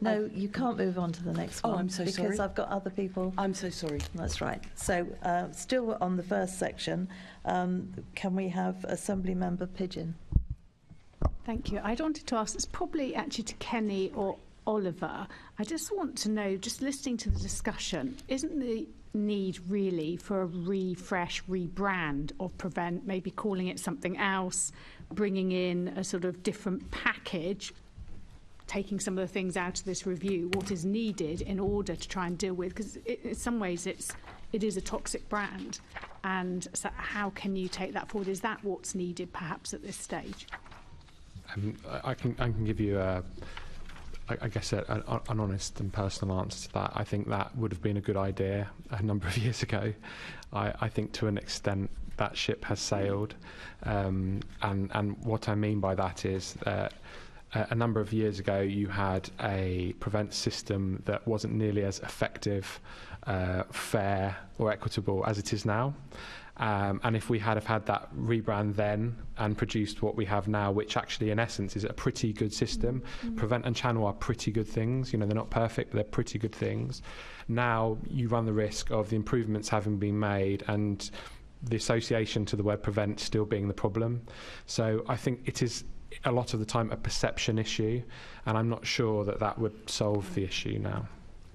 No, you can't move on to the next one. Oh, I'm so because sorry. Because I've got other people. I'm so sorry. That's right. So, still on the first section, can we have Assembly Member Pidgeon? Thank you. I wanted to ask, it's probably actually to Kenny or Oliver. I just want to know, just listening to the discussion, isn't the need really for a refresh, rebrand of Prevent, maybe calling it something else, bringing in a sort of different package, taking some of the things out of this review, what is needed in order to try and deal with, because in some ways it is a toxic brand, and so how can you take that forward? Is that what's needed perhaps at this stage? I can give you I guess an honest and personal answer to that. I think that would have been a good idea a number of years ago. I think to an extent that ship has sailed, and what I mean by that is a number of years ago you had a Prevent system that wasn't nearly as effective, fair or equitable as it is now. And if we had have had that rebrand then and produced what we have now, which actually in essence is a pretty good system, Prevent and Channel are pretty good things. They're not perfect, but they're pretty good things. Now you run the risk of the improvements having been made and the association to the word Prevent still being the problem. So I think it is a lot of the time a perception issue, and I'm not sure that would solve the issue now.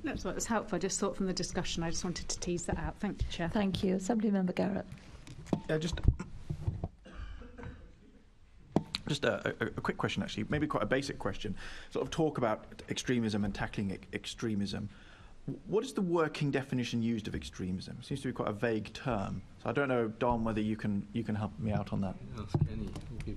That's what was helpful. I just thought from the discussion, I just wanted to tease that out. Thank you, Chair. Thank you. Assembly Member Garrett. Just a quick question, actually, maybe quite a basic question. Sort of talk about extremism and tackling extremism. what is the working definition used of extremism? It seems to be quite a vague term. So I don't know, Don, whether you can help me out on that.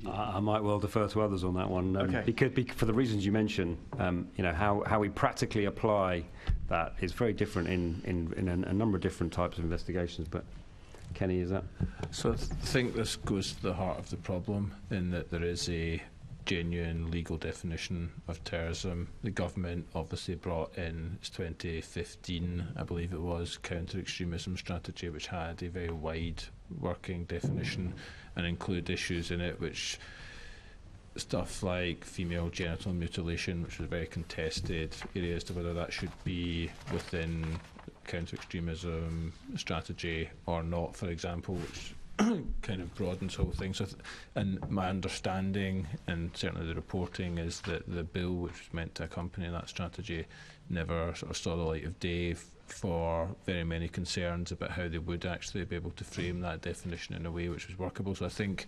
I might well defer to others on that one. Because for the reasons you mentioned, how we practically apply that is very different in a number of different types of investigations. But Kenny, is that? So I think this goes to the heart of the problem, in that there is a genuine legal definition of terrorism. The government obviously brought in its 2015, I believe it was, counter-extremism strategy, which had a very wide working definition and include issues in it which stuff like female genital mutilation, which was very contested area as to whether that should be within counter-extremism strategy or not, for example, which kind of broadens the whole thing. So and my understanding, and certainly the reporting, is that the bill which was meant to accompany that strategy never sort of saw the light of day for very many concerns about how they would actually be able to frame that definition in a way which was workable. So I think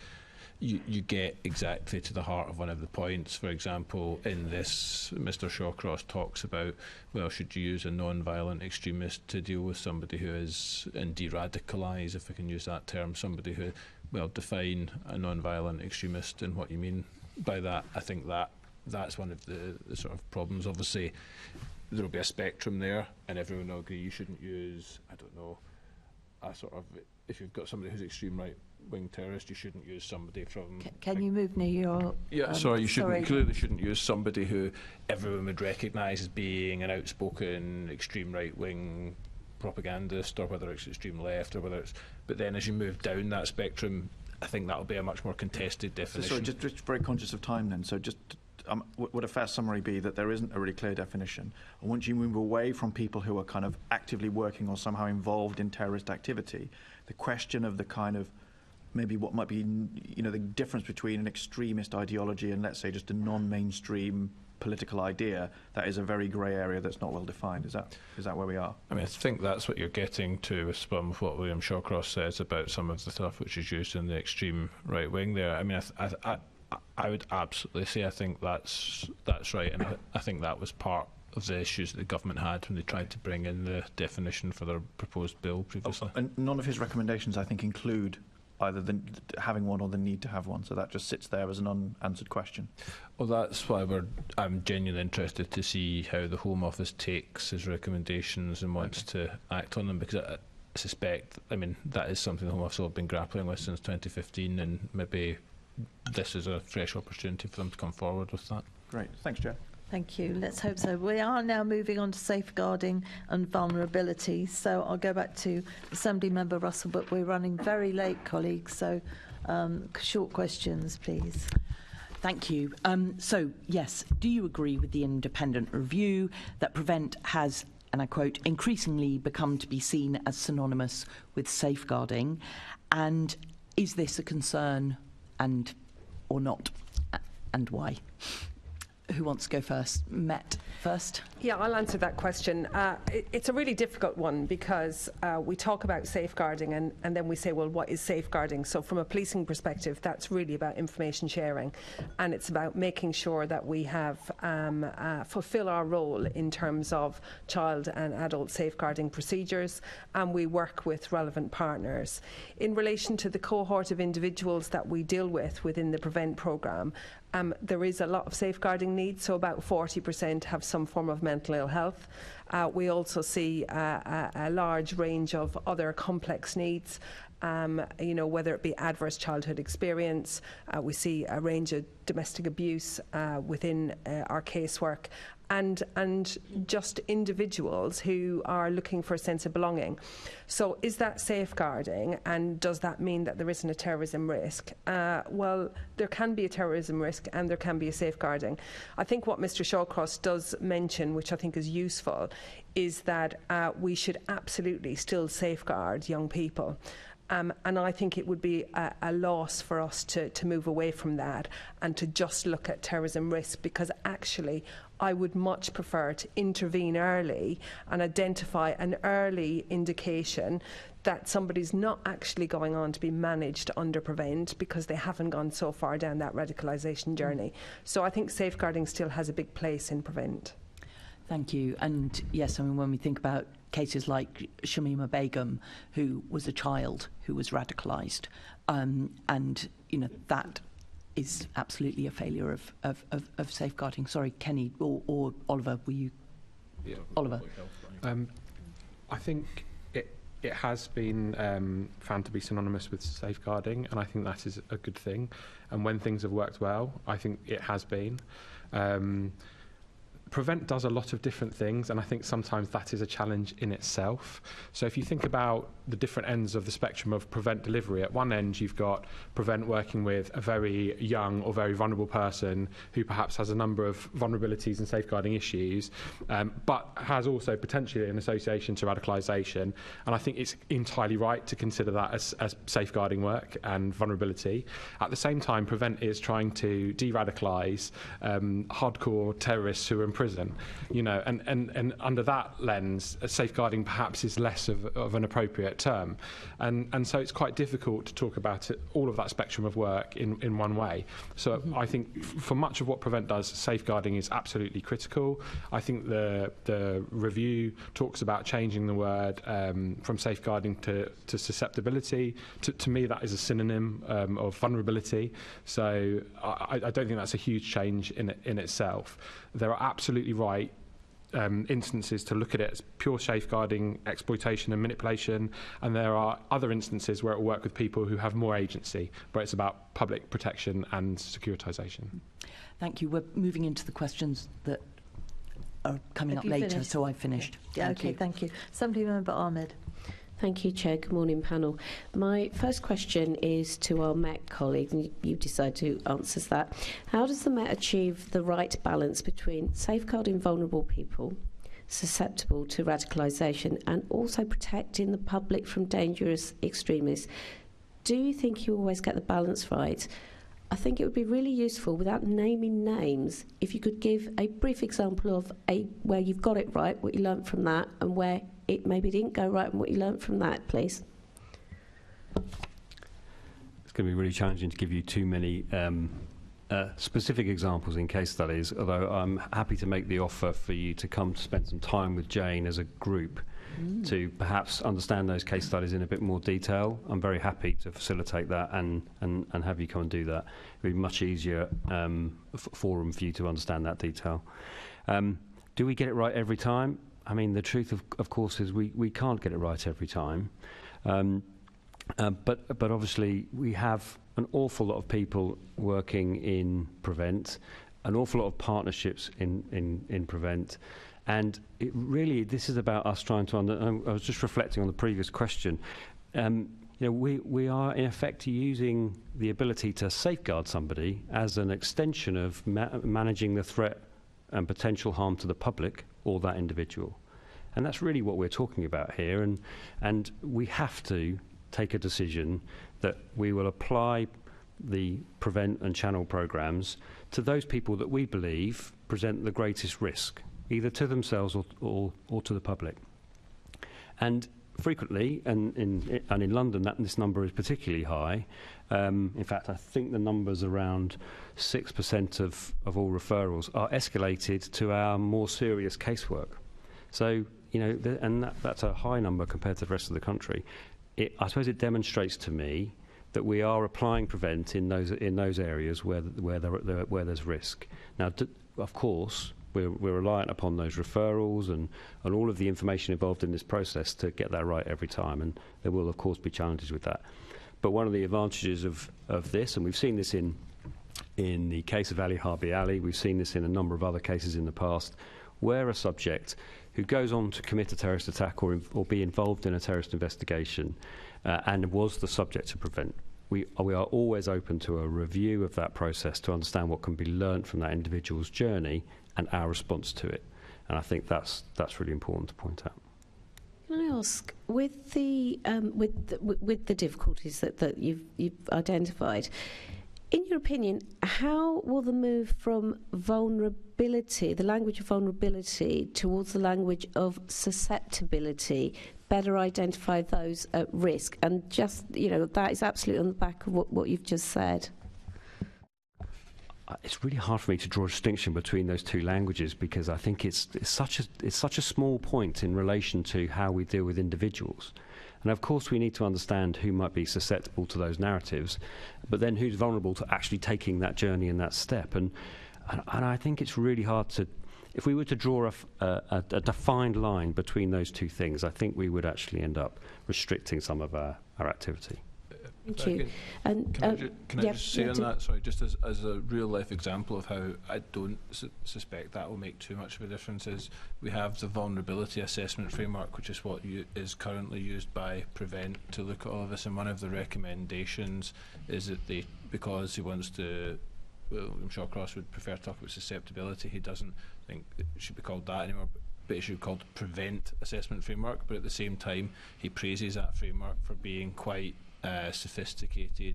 you get exactly to the heart of one of the points. For example, in this, Mr. Shawcross talks about, well, should you use a non-violent extremist to deal with somebody who is, and de-radicalise, if I can use that term, somebody who, well, define a non-violent extremist and what you mean by that. I think that's one of the sort of problems. Obviously, there will be a spectrum there, and everyone will agree you shouldn't use, I don't know, a sort of, if you've got somebody who's extreme right-wing terrorist, you shouldn't use somebody from... Can you move near your... Yeah, sorry, you clearly shouldn't use somebody who everyone would recognise as being an outspoken extreme right-wing propagandist, or whether it's extreme left, or whether it's... But then as you move down that spectrum, I think that'll be a much more contested definition. So just very conscious of time then, so just... would a fair summary be that there isn't a really clear definition? And once you move away from people who are kind of actively working or somehow involved in terrorist activity, the question of the kind of maybe what might be, the difference between an extremist ideology and, let's say, just a non-mainstream political idea, that is a very grey area that's not well defined. Is that where we are? I mean, I think that's what you're getting to with some of what William Shawcross says about some of the stuff which is used in the extreme right wing there. I mean, I would absolutely say I think that's right, and I think that was part of the issues that the government had when they tried to bring in the definition for their proposed bill previously. And none of his recommendations, I think, include either the having one or the need to have one, so that just sits there as an unanswered question. Well, that's why I'm genuinely interested to see how the Home Office takes his recommendations and wants to act on them, because I suspect, I mean, that is something the Home Office have been grappling with since 2015, and maybe this is a fresh opportunity for them to come forward with that. Great. Thanks, Chair. Thank you. Let's hope so. We are now moving on to safeguarding and vulnerability. So I'll go back to Assembly Member Russell, but we're running very late, colleagues. So short questions, please. Thank you. So, yes, do you agree with the independent review that PREVENT has, and I quote, increasingly become to be seen as synonymous with safeguarding? And is this a concern or not, and why? Who wants to go first? Met first. Yeah, I'll answer that question. It's a really difficult one, because we talk about safeguarding and then we say, well, what is safeguarding? So from a policing perspective, that's really about information sharing, and it's about making sure that we have fulfill our role in terms of child and adult safeguarding procedures, and we work with relevant partners. In relation to the cohort of individuals that we deal with within the PREVENT programme, there is a lot of safeguarding needs, so about 40% have some form of mental ill health. We also see a large range of other complex needs, whether it be adverse childhood experience. We see a range of domestic abuse within our casework, and just individuals who are looking for a sense of belonging. So is that safeguarding, and does that mean that there isn't a terrorism risk? Well, there can be a terrorism risk and there can be a safeguarding. I think what Mr. Shawcross does mention, which I think is useful, is that we should absolutely still safeguard young people. And I think it would be a loss for us to move away from that and to just look at terrorism risk, because actually I would much prefer to intervene early and identify an early indication that somebody's not actually going on to be managed under PREVENT because they haven't gone so far down that radicalisation journey. So I think safeguarding still has a big place in PREVENT. Thank you. And yes, I mean, when we think about cases like Shamima Begum, who was a child who was radicalised, and, you know, that is absolutely a failure of safeguarding. Sorry, Kenny or Oliver, were you? Yeah, Oliver. I think it has been found to be synonymous with safeguarding, and I think that is a good thing. And when things have worked well, I think it has been. Prevent does a lot of different things, and I think sometimes that is a challenge in itself. So if you think about the different ends of the spectrum of Prevent delivery, at one end you've got Prevent working with a very young or very vulnerable person who perhaps has a number of vulnerabilities and safeguarding issues, but has also potentially an association to radicalisation. And I think it's entirely right to consider that as safeguarding work and vulnerability. At the same time, Prevent is trying to de-radicalise hardcore terrorists who are in prison, you know, and under that lens, safeguarding perhaps is less of an appropriate term, and so it's quite difficult to talk about all of that spectrum of work in one way. So I think for much of what Prevent does, safeguarding is absolutely critical. I think the review talks about changing the word from safeguarding to susceptibility. To me, that is a synonym of vulnerability. So I don't think that's a huge change in itself. There are absolutely right instances to look at it as pure safeguarding, exploitation and manipulation, and there are other instances where it will work with people who have more agency, where it's about public protection and securitisation. Thank you. We're moving into the questions that are coming up later, so I've finished. Yeah, okay, thank you. Assembly Member Ahmed. Thank you, Chair. Good morning, panel. My first question is to our Met colleague, and you decide to answer that. How does the Met achieve the right balance between safeguarding vulnerable people, susceptible to radicalisation, and also protecting the public from dangerous extremists? Do you think you always get the balance right? I think it would be really useful, without naming names, if you could give a brief example of where you've got it right, what you learnt from that, and where it maybe didn't go right and what you learnt from that, please. It's going to be really challenging to give you too many specific examples in case studies, although I'm happy to make the offer for you to come to spend some time with Jane as a group to perhaps understand those case studies in a bit more detail. I'm very happy to facilitate that and have you come and do that. It would be much easier forum for you to understand that detail. Do we get it right every time? I mean, the truth, of course, is we can't get it right every time. But obviously, we have an awful lot of people working in Prevent, an awful lot of partnerships in Prevent. And this is about us trying to I was just reflecting on the previous question. You know, we are, in effect, using the ability to safeguard somebody as an extension of managing the threat and potential harm to the public or that individual. And that's really what we're talking about here. And we have to take a decision that we will apply the Prevent and Channel programmes to those people that we believe present the greatest risk, either to themselves or to the public. And frequently, and in London, this number is particularly high. In fact, I think the number's around 6% of all referrals are escalated to our more serious casework. So, you know, that's a high number compared to the rest of the country. I suppose it demonstrates to me that we are applying Prevent in those areas where there's risk. Now, of course, we're reliant upon those referrals and all of the information involved in this process to get that right every time, and there will, of course, be challenges with that. But one of the advantages of this, and we've seen this in the case of Ali Harbi Ali, we've seen this in a number of other cases in the past, where a subject who goes on to commit a terrorist attack or be involved in a terrorist investigation and was the subject to Prevent, we are always open to a review of that process to understand what can be learnt from that individual's journey and our response to it. And I think that's really important to point out. Can I ask, with the difficulties that you've identified, in your opinion, how will the move from vulnerability, the language of vulnerability, towards the language of susceptibility better identify those at risk? And just, you know, that is absolutely on the back of what you've just said. it's really hard for me to draw a distinction between those two languages, because I think it's such a small point in relation to how we deal with individuals. And of course we need to understand who might be susceptible to those narratives, but then who's vulnerable to actually taking that journey and that step. And I think it's really hard to, if we were to draw a defined line between those two things, I think we would actually end up restricting some of our activity. Thank you. Can I just say on that, sorry, just as a real life example of how I don't suspect that will make too much of a difference, is we have the vulnerability assessment framework, which is what is currently used by Prevent to look at all of this, and one of the recommendations is that because he wants to, William Shawcross would prefer to talk about susceptibility, he doesn't think it should be called that anymore, but it should be called Prevent Assessment Framework. But at the same time, he praises that framework for being quite sophisticated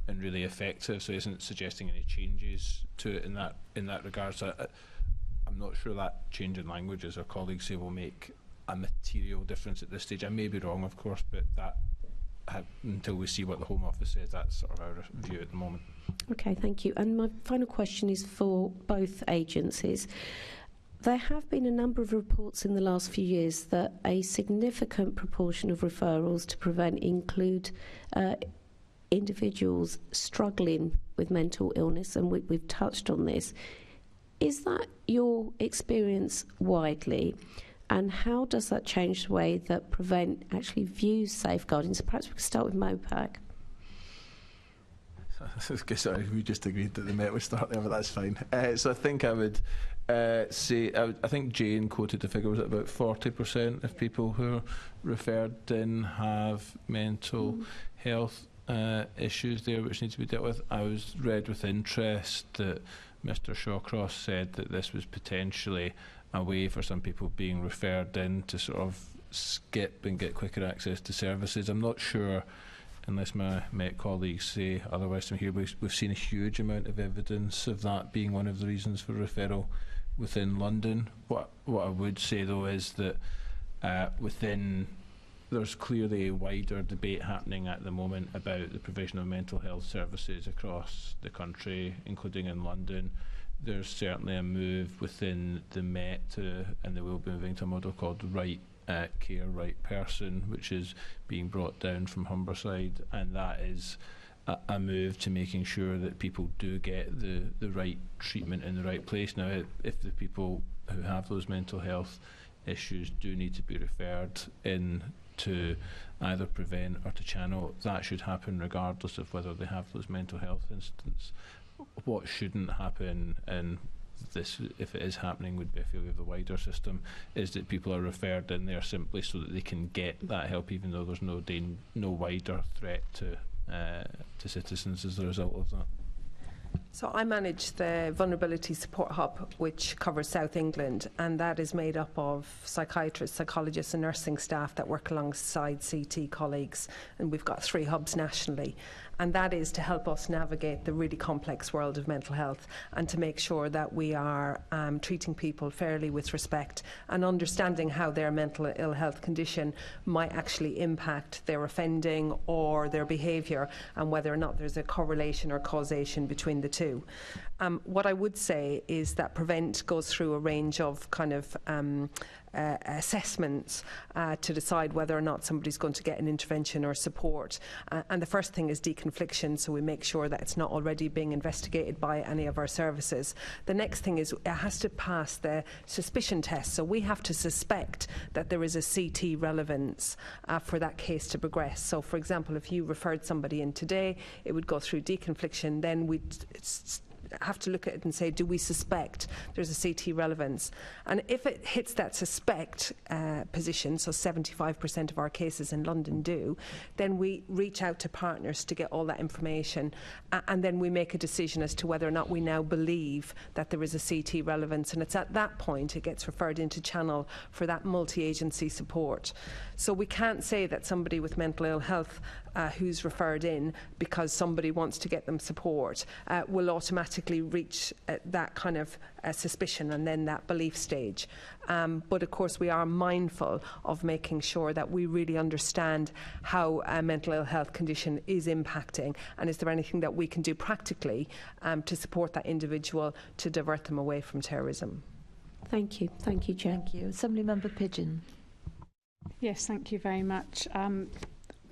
and really effective, so he isn't suggesting any changes to it in that regard. So I'm not sure that change in language, as our colleagues say, will make a material difference at this stage. I may be wrong, of course, but that until we see what the Home Office says, that's sort of our view at the moment. Okay, thank you. And my final question is for both agencies. There have been a number of reports in the last few years that a significant proportion of referrals to Prevent include individuals struggling with mental illness, and we've touched on this. Is that your experience widely? And how does that change the way that Prevent actually views safeguarding? So perhaps we could start with MOPAC. Sorry, we just agreed that the Met would start there, but that's fine. So I think I would say, I think Jane quoted the figure, was it about 40% of people who are referred in have mental health issues there which need to be dealt with. I was read with interest that Mr Shawcross said that this was potentially a way for some people being referred in to sort of skip and get quicker access to services. I'm not sure, unless my Met colleagues say otherwise from here, we've seen a huge amount of evidence of that being one of the reasons for referral within London. What I would say though is that there's clearly a wider debate happening at the moment about the provision of mental health services across the country, including in London. There's certainly a move within the Met and they will be moving to a model called Right Care, Right Person, which is being brought down from Humberside, and that is a move to making sure that people do get the right treatment in the right place. Now, if the people who have those mental health issues do need to be referred in to either Prevent or to Channel, that should happen regardless of whether they have those mental health incidents. What shouldn't happen, and this, if it is happening, would be a failure of the wider system, is that people are referred in there simply so that they can get that help, even though there's no wider threat to citizens as a result of that. So I manage the Vulnerability Support Hub, which covers South England, and that is made up of psychiatrists, psychologists and nursing staff that work alongside CT colleagues, and we've got 3 hubs nationally. And that is to help us navigate the really complex world of mental health and to make sure that we are treating people fairly with respect and understanding how their mental ill health condition might actually impact their offending or their behaviour, and whether or not there's a correlation or causation between the two. What I would say is that Prevent goes through a range of kind of assessments to decide whether or not somebody's going to get an intervention or support. And the first thing is deconfliction, so we make sure that it's not already being investigated by any of our services. The next thing is it has to pass the suspicion test, so we have to suspect that there is a CT relevance for that case to progress. So for example, if you referred somebody in today, it would go through deconfliction, then we'd have to look at it and say, do we suspect there's a CT relevance? And if it hits that suspect position, so 75% of our cases in London do, then we reach out to partners to get all that information, and then we make a decision as to whether or not we now believe that there is a CT relevance, and it's at that point it gets referred into Channel for that multi-agency support. So we can't say that somebody with mental ill health who's referred in because somebody wants to get them support will automatically automatically reach that kind of suspicion and then that belief stage. But of course we are mindful of making sure that we really understand how a mental ill health condition is impacting, and is there anything that we can do practically to support that individual to divert them away from terrorism. Thank you. Thank you, Chair. Thank you. Assemblymember Pigeon. Yes, thank you very much.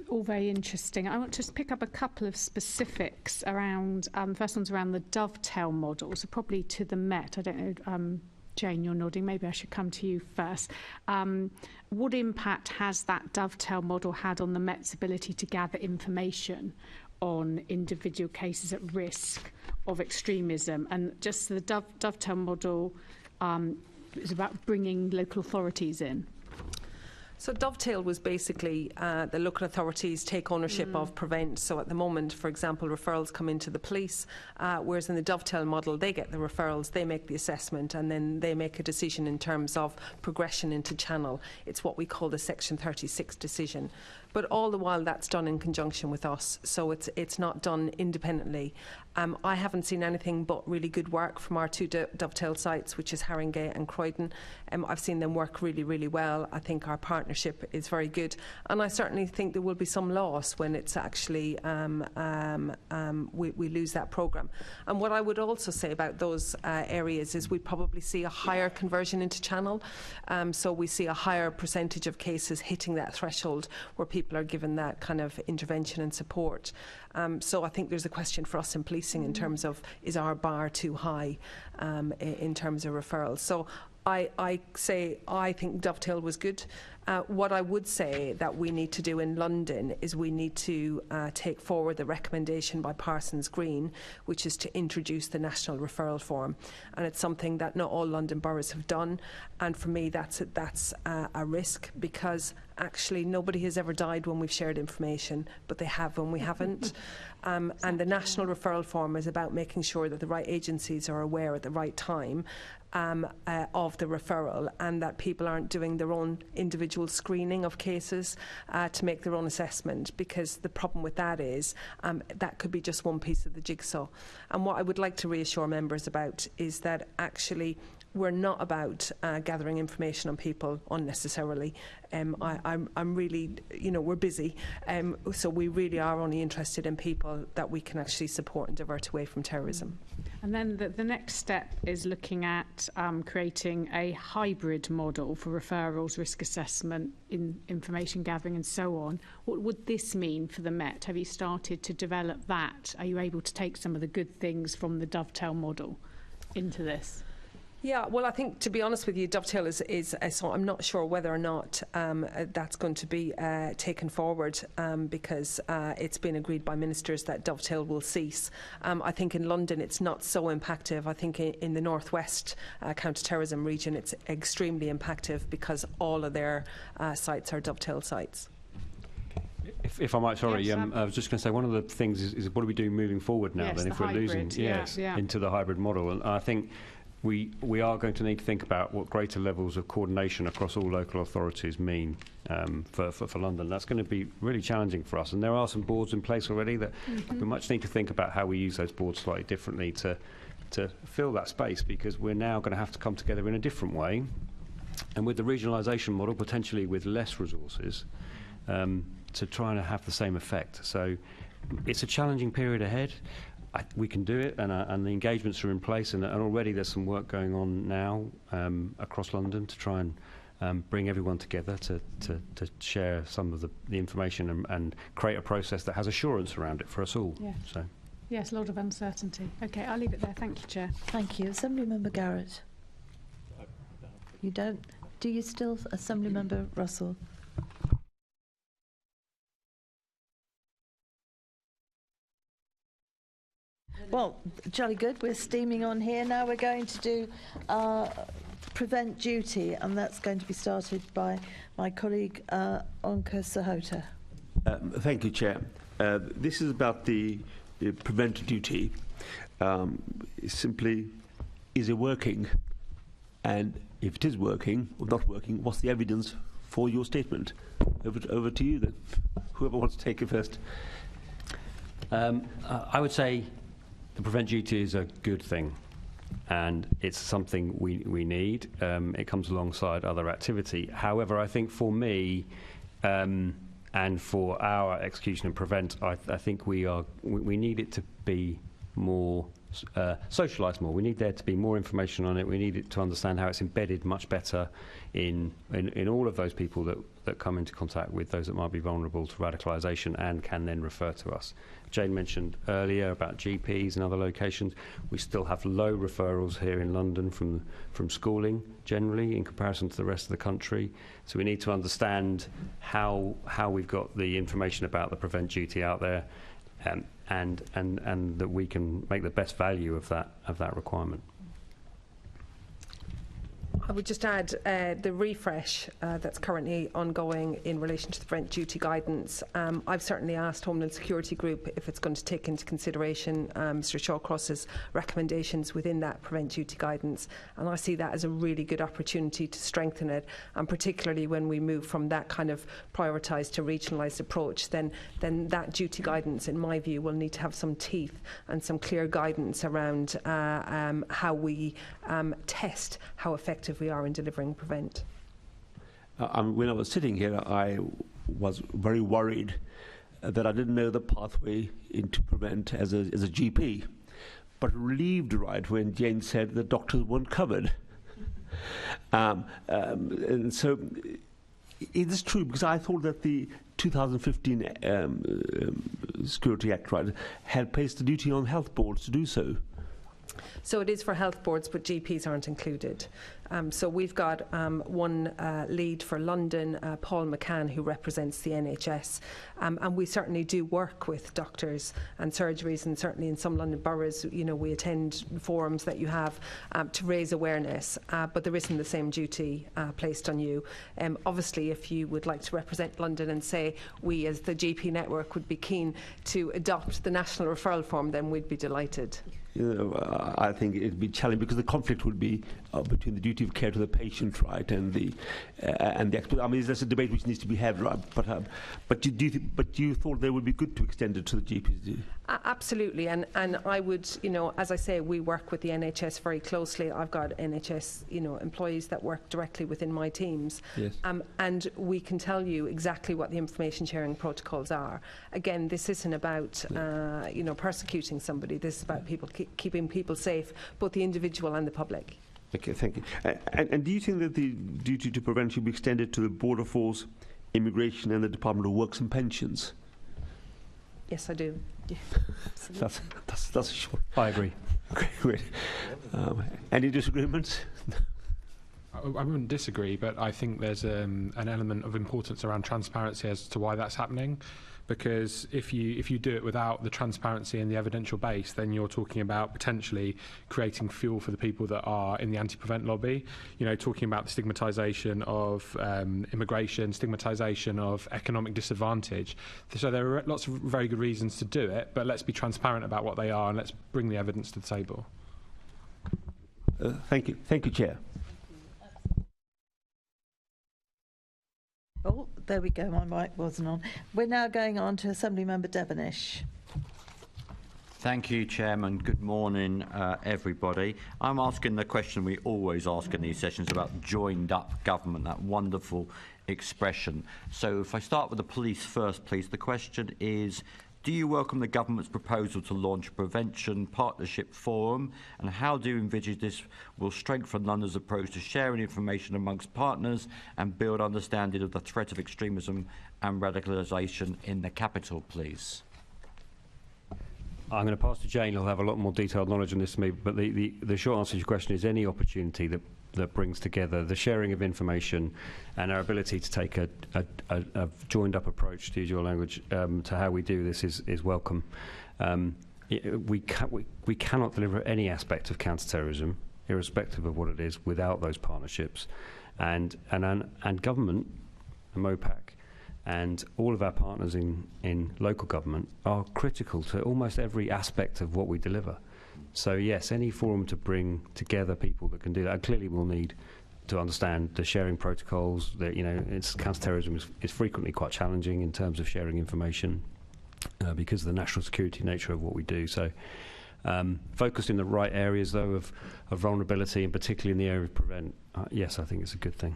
All very interesting. I want to just pick up a couple of specifics around, first one's around the dovetail model, so probably to the Met. I don't know, Jane, you're nodding, maybe I should come to you first. What impact has that dovetail model had on the Met's ability to gather information on individual cases at risk of extremism? And just the dovetail model is about bringing local authorities in. So Dovetail was basically the local authorities take ownership of Prevent. So at the moment, for example, referrals come into the police, whereas in the Dovetail model, they get the referrals, they make the assessment, and then they make a decision in terms of progression into channel. It's what we call the Section 36 decision. But all the while, that's done in conjunction with us, so it's not done independently. I haven't seen anything but really good work from our two Dovetail sites, which is Haringey and Croydon. I've seen them work really, really well. I think our partnership is very good, and I certainly think there will be some loss when it's actually we lose that programme. And what I would also say about those areas is we probably see a higher conversion into channel, so we see a higher percentage of cases hitting that threshold where people are given that kind of intervention and support. So I think there's a question for us in policing in terms of, is our bar too high in terms of referrals? So I say I think Dovetail was good. What I would say that we need to do in London is we need to take forward the recommendation by Parsons Green, which is to introduce the national referral form, and it's something that not all London boroughs have done. And for me, that's a risk, because actually nobody has ever died when we've shared information, but they have when we haven't. And the national referral form is about making sure that the right agencies are aware at the right time of the referral, and that people aren't doing their own individual screening of cases to make their own assessment, because the problem with that is that could be just one piece of the jigsaw. And what I would like to reassure members about is that actually we're not about gathering information on people unnecessarily. I'm really, we're busy, so we really are only interested in people that we can actually support and divert away from terrorism. And then the next step is looking at creating a hybrid model for referrals, risk assessment, information gathering and so on. What would this mean for the Met? Have you started to develop that? Are you able to take some of the good things from the Dovetail model into this? Yeah, well, I think, to be honest with you, Dovetail is so I'm not sure whether or not that's going to be taken forward, because it's been agreed by ministers that Dovetail will cease. I think in London it's not so impactive. I think in the northwest counter-terrorism region it's extremely impactive, because all of their sites are Dovetail sites. If I might, sorry, yes, I was just going to say, one of the things is what are we doing moving forward now, yes, then, if we're hybrid, losing into the hybrid model? And I think we are going to need to think about what greater levels of coordination across all local authorities mean for London. That's going to be really challenging for us, and there are some boards in place already that we much need to think about how we use those boards slightly differently to fill that space, because we're now going to have to come together in a different way, and with the regionalisation model, potentially with less resources, to try and have the same effect. So it's a challenging period ahead. We can do it, and the engagements are in place, and already there's some work going on now across London to try and bring everyone together to share some of the information and create a process that has assurance around it for us all. Yeah. So. Yes, a lot of uncertainty. OK, I'll leave it there. Thank you, Chair. Thank you. Assemblymember Garrett. You don't? Do you still? Assemblymember Russell. Well, jolly good. We're steaming on here. Now we're going to do prevent duty, and that's going to be started by my colleague Onka Sahota. Thank you, Chair. This is about the prevent duty. Simply, is it working? And if it is working or not working, what's the evidence for your statement? Over to you, then. Whoever wants to take it first. I would say The prevent duty is a good thing, and it's something we need. It comes alongside other activity. However, I think for me, and for our execution and prevent, I think we need it to be more socialised more. We need there to be more information on it. We need it to understand how it's embedded much better in all of those people that come into contact with those that might be vulnerable to radicalisation and can then refer to us. Jane mentioned earlier about GPs and other locations. We still have low referrals here in London from schooling generally in comparison to the rest of the country. So we need to understand how we've got the information about the prevent duty out there, and that we can make the best value of that requirement. I would just add the refresh that's currently ongoing in relation to the prevent duty guidance. I've certainly asked Homeland Security Group if it's going to take into consideration Mr Shawcross's recommendations within that prevent duty guidance, and I see that as a really good opportunity to strengthen it, and particularly when we move from that kind of prioritised to regionalised approach, then that duty guidance, in my view, will need to have some teeth and some clear guidance around how we test how effective we are in delivering prevent. When I was sitting here, I was very worried that I didn't know the pathway into prevent as a GP, but relieved right when Jane said the doctors weren't covered. And so is this true? Because I thought that the 2015 Security Act had placed the duty on health boards to do so. So it is for health boards, but GPs aren't included. So we've got one lead for London, Paul McCann, who represents the NHS. And we certainly do work with doctors and surgeries, and certainly in some London boroughs, we attend forums that you have to raise awareness, but there isn't the same duty placed on you. Obviously, if you would like to represent London and say we as the GP network would be keen to adopt the national referral form, then we'd be delighted. I think it'd be challenging because the conflict would be between the duty of care to the patient, right, and the I mean, there's a debate which needs to be had, right? But you thought they would be good to extend it to the GPs? Absolutely, and I would, as I say, we work with the NHS very closely. I've got NHS, employees that work directly within my teams, yes. And we can tell you exactly what the information sharing protocols are. Again, this isn't about persecuting somebody. This is about people keeping people safe, both the individual and the public. Okay, thank you. And do you think that the duty to prevent should be extended to the Border Force, Immigration and the Department of Works and Pensions? Yes, I do. Yeah, that's a short. I agree. Okay, great. Any disagreements? I wouldn't disagree, but I think there's an element of importance around transparency as to why that's happening. Because if you do it without the transparency and the evidential base, then you're talking about potentially creating fuel for the people that are in the anti-prevent lobby. Talking about the stigmatisation of immigration, stigmatisation of economic disadvantage. So there are lots of very good reasons to do it, but let's be transparent about what they are and let's bring the evidence to the table. Thank you, Chair. Oh, there we go. My mic wasn't on. We're now going on to Assembly Member Devenish. Thank you, Chairman. Good morning, everybody. I'm asking the question we always ask in these sessions about joined-up government, that wonderful expression. So if I start with the police first, please. The question is, do you welcome the government's proposal to launch a prevention partnership forum, and how do you envisage this will strengthen London's approach to sharing information amongst partners and build understanding of the threat of extremism and radicalisation in the capital, please? I'm going to pass to Jane, who'll have a lot more detailed knowledge on this than me, but the short answer to your question is any opportunity that brings together the sharing of information and our ability to take a joined-up approach, to use your language, to how we do this is welcome. We cannot deliver any aspect of counter-terrorism, irrespective of what it is, without those partnerships. And government, and MOPAC, and all of our partners in local government are critical to almost every aspect of what we deliver. So yes, any forum to bring together people that can do that. And clearly we'll need to understand the sharing protocols. That counter-terrorism is frequently quite challenging in terms of sharing information because of the national security nature of what we do. So Focused in the right areas, though, of vulnerability, and particularly in the area of prevent, yes, I think it's a good thing.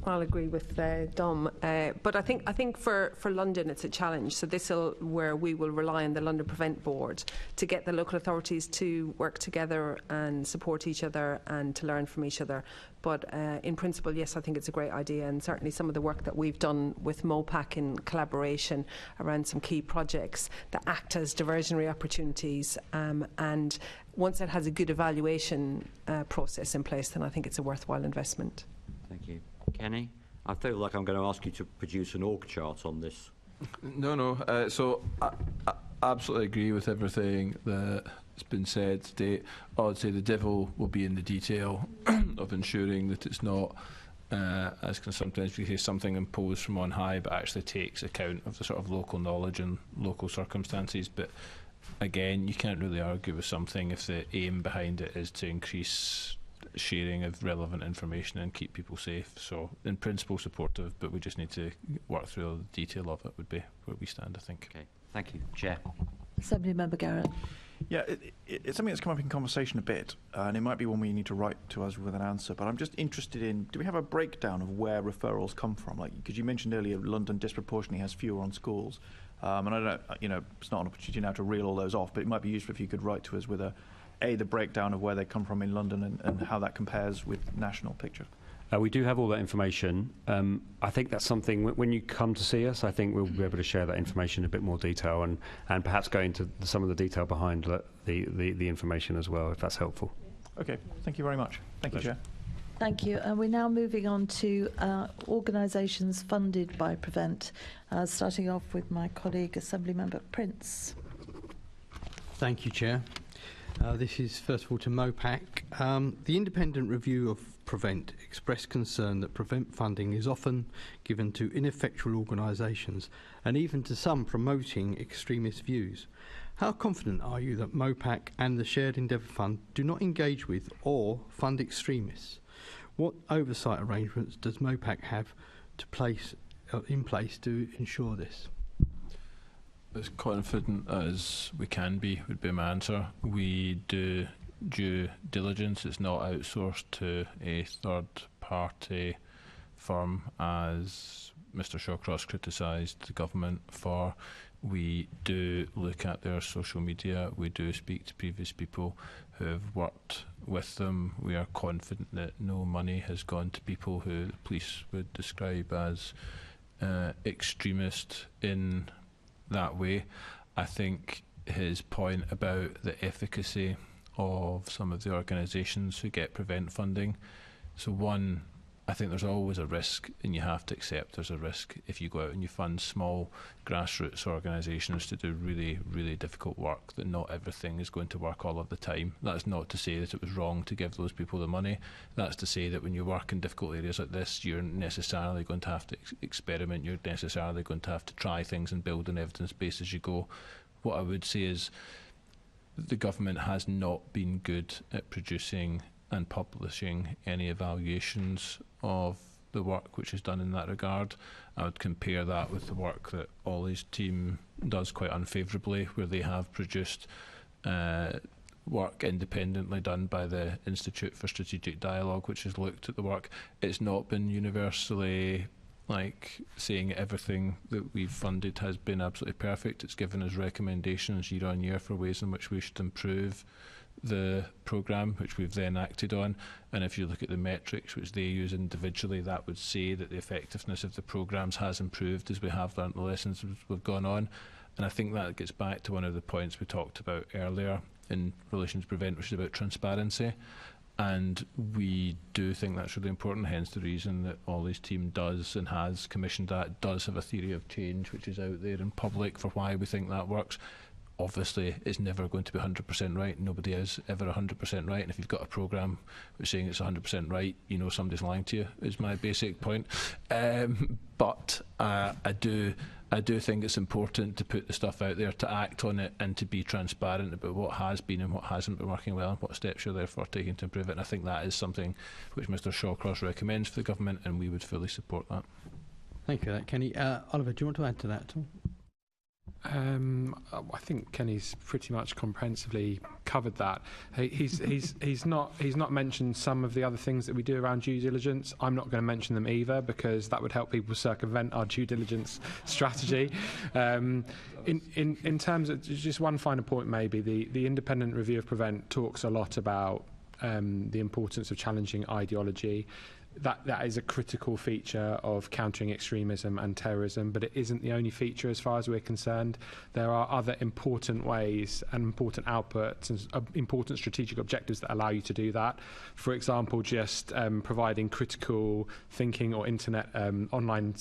I'll agree with Dom, but I think for London it's a challenge. So this will where we will rely on the London Prevent Board to get the local authorities to work together and support each other and to learn from each other. But in principle, yes, I think it's a great idea, and certainly some of the work that we've done with MOPAC in collaboration around some key projects that act as diversionary opportunities, and once it has a good evaluation process in place, then I think it's a worthwhile investment. Thank you. Kenny, I feel like I'm going to ask you to produce an org chart on this. No. So I absolutely agree with everything that's been said today. I would say the devil will be in the detail of ensuring that it's not, as can sometimes we say, something imposed from on high, but actually takes account of the sort of local knowledge and local circumstances. But again, you can't really argue with something if the aim behind it is to increase sharing of relevant information and keep people safe. So in principle supportive, but we just need to work through the detail of it, would be where we stand, I think. Okay, thank you. Chair. Assembly Member Garrett. Yeah, it's something that's come up in conversation a bit, and it might be one we need to write to us with an answer, but I'm just interested in, do we have a breakdown of where referrals come from? Like, because you mentioned earlier London disproportionately has fewer on schools, and I don't, it's not an opportunity now to reel all those off, but it might be useful if you could write to us with the breakdown of where they come from in London and how that compares with national picture. We do have all that information. I think that's something, when you come to see us, I think we'll be able to share that information in a bit more detail and perhaps go into some of the detail behind the information as well, if that's helpful. Okay, thank you very much. Thank you, Chair. Thank you. And we're now moving on to organisations funded by Prevent, starting off with my colleague, Assembly Member Prince. Thank you, Chair. This is first of all to MOPAC. The independent review of Prevent expressed concern that Prevent funding is often given to ineffectual organisations and even to some promoting extremist views. How confident are you that MOPAC and the Shared Endeavour Fund do not engage with or fund extremists? What oversight arrangements does MOPAC have in place to ensure this? As confident as we can be would be my answer. We do due diligence. It's not outsourced to a third party firm, as Mr Shawcross criticised the government for. We do look at their social media. We do speak to previous people who have worked with them. We are confident that no money has gone to people who the police would describe as extremist in that way. I think his point about the efficacy of some of the organisations who get Prevent funding. So one, I think there's always a risk, and you have to accept there's a risk if you go out and you fund small grassroots organisations to do really, really difficult work, that not everything is going to work all of the time. That's not to say that it was wrong to give those people the money. That's to say that when you work in difficult areas like this, you're necessarily going to have to experiment, you're necessarily going to have to try things and build an evidence base as you go. What I would say is the government has not been good at producing and publishing any evaluations of the work which is done in that regard. I would compare that with the work that Ollie's team does quite unfavourably, where they have produced work independently done by the Institute for Strategic Dialogue, which has looked at the work. It's not been universally saying everything that we've funded has been absolutely perfect. It's given us recommendations year on year for ways in which we should improve the programme, which we've then acted on. And if you look at the metrics which they use individually, that would say that the effectiveness of the programmes has improved as we have learnt the lessons as we've gone on. And I think that gets back to one of the points we talked about earlier in relation to Prevent, which is about transparency. And we do think that's really important, hence the reason that Ollie's team does and has commissioned that, does have a theory of change which is out there in public for why we think that works. Obviously, it's never going to be 100% right. Nobody is ever 100% right. And if you've got a programme which is saying it's 100% right, you know somebody's lying to you, is my basic point. But I do think it's important to put the stuff out there, to act on it, and to be transparent about what has been and what hasn't been working well, and what steps you're therefore taking to improve it. And I think that is something which Mr Shawcross recommends for the government, and we would fully support that. Thank you for that, Kenny. Oliver, do you want to add to that at all? I think Kenny's pretty much comprehensively covered that. He's not mentioned some of the other things that we do around due diligence. I'm not going to mention them either because that would help people circumvent our due diligence strategy. In terms of just one final point, maybe the independent review of Prevent talks a lot about the importance of challenging ideology. That is a critical feature of countering extremism and terrorism, but it isn't the only feature as far as we're concerned. There are other important ways and important outputs and important strategic objectives that allow you to do that. For example, just providing critical thinking or internet online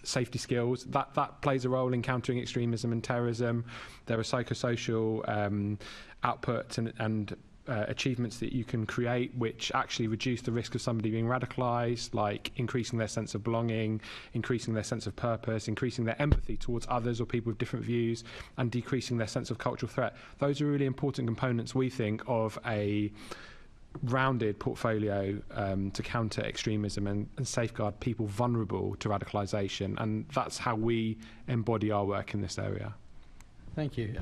safety skills. That plays a role in countering extremism and terrorism. There are psychosocial outputs and achievements that you can create which actually reduce the risk of somebody being radicalised, like increasing their sense of belonging, increasing their sense of purpose, increasing their empathy towards others or people with different views, and decreasing their sense of cultural threat. Those are really important components, we think, of a rounded portfolio to counter extremism and safeguard people vulnerable to radicalisation, and that's how we embody our work in this area. Thank you.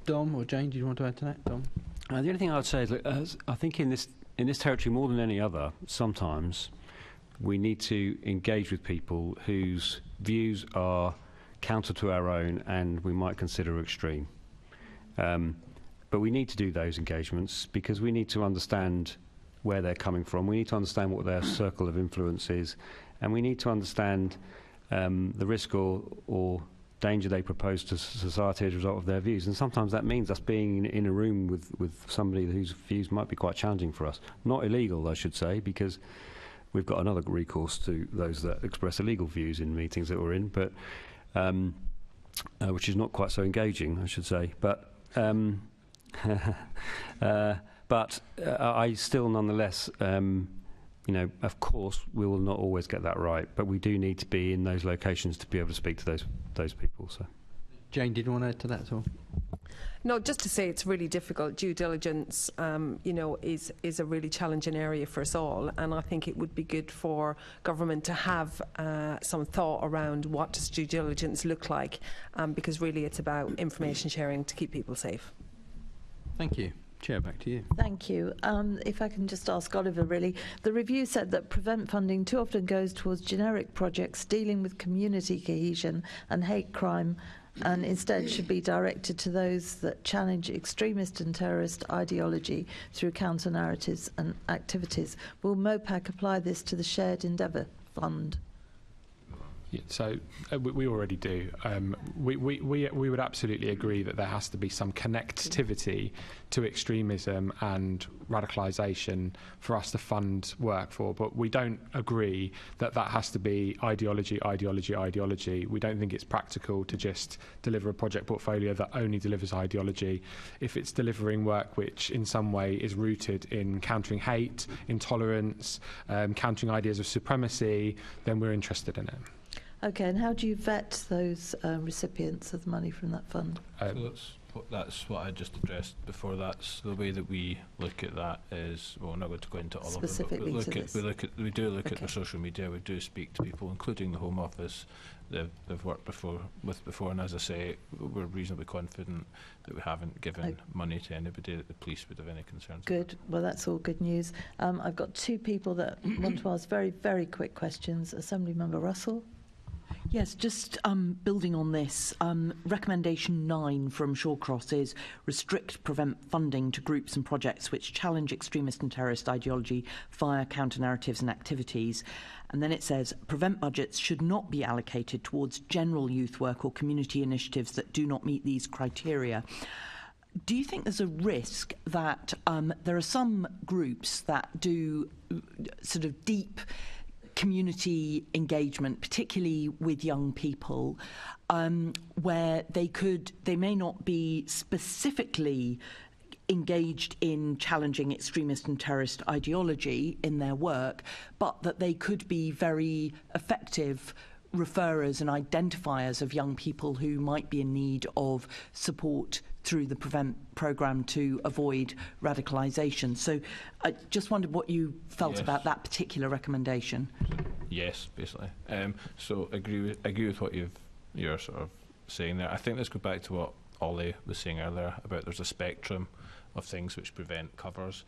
Dom or Jane, do you want to add to that? Dom? The only thing I would say is, look, I think in this territory more than any other, sometimes we need to engage with people whose views are counter to our own and we might consider extreme. But we need to do those engagements because we need to understand where they're coming from. We need to understand what their circle of influence is, and we need to understand the risk or danger they propose to society as a result of their views. And sometimes that means us being in a room with somebody whose views might be quite challenging for us. Not illegal, I should say, because we've got another recourse to those that express illegal views in meetings that we're in, but which is not quite so engaging, I should say. But I still nonetheless of course, we will not always get that right, but we do need to be in those locations to be able to speak to those people. So, Jane, did you want to add to that at all? No, just to say it's really difficult. Due diligence, is a really challenging area for us all, and I think it would be good for government to have some thought around what does due diligence look like, because really it's about information sharing to keep people safe. Thank you. Chair, back to you. Thank you. If I can just ask Oliver, really. The review said that Prevent funding too often goes towards generic projects dealing with community cohesion and hate crime, and instead should be directed to those that challenge extremist and terrorist ideology through counter-narratives and activities. Will MOPAC apply this to the Shared Endeavour Fund? Yeah, so we already do. We would absolutely agree that there has to be some connectivity to extremism and radicalisation for us to fund work for, but we don't agree that that has to be ideology. We don't think it's practical to just deliver a project portfolio that only delivers ideology. If it's delivering work which in some way is rooted in countering hate, intolerance, countering ideas of supremacy, then we're interested in it. Okay, and how do you vet those recipients of the money from that fund? That's what I just addressed before. That's the way that we look at that is, well, we're not going to go into all specifically of it, but we do look at their social media, we do speak to people, including the Home Office they've worked with before, and as I say, we're reasonably confident that we haven't given money to anybody that the police would have any concerns Good. about. Well, that's all good news. I've got two people that want to ask very, very quick questions. Assemblymember Russell. Yes, just building on this, recommendation 9 from Shawcross is restrict Prevent funding to groups and projects which challenge extremist and terrorist ideology via counter-narratives and activities. And then it says Prevent budgets should not be allocated towards general youth work or community initiatives that do not meet these criteria. Do you think there's a risk that there are some groups that do sort of deep community engagement, particularly with young people, where they may not be specifically engaged in challenging extremist and terrorist ideology in their work, but that they could be very effective referrers and identifiers of young people who might be in need of support through the Prevent programme to avoid radicalisation. So I just wondered what you felt about that particular recommendation. Yes, basically. So agree with what you're sort of saying there. I think this goes back to what Ollie was saying earlier about there's a spectrum of things which prevent covers,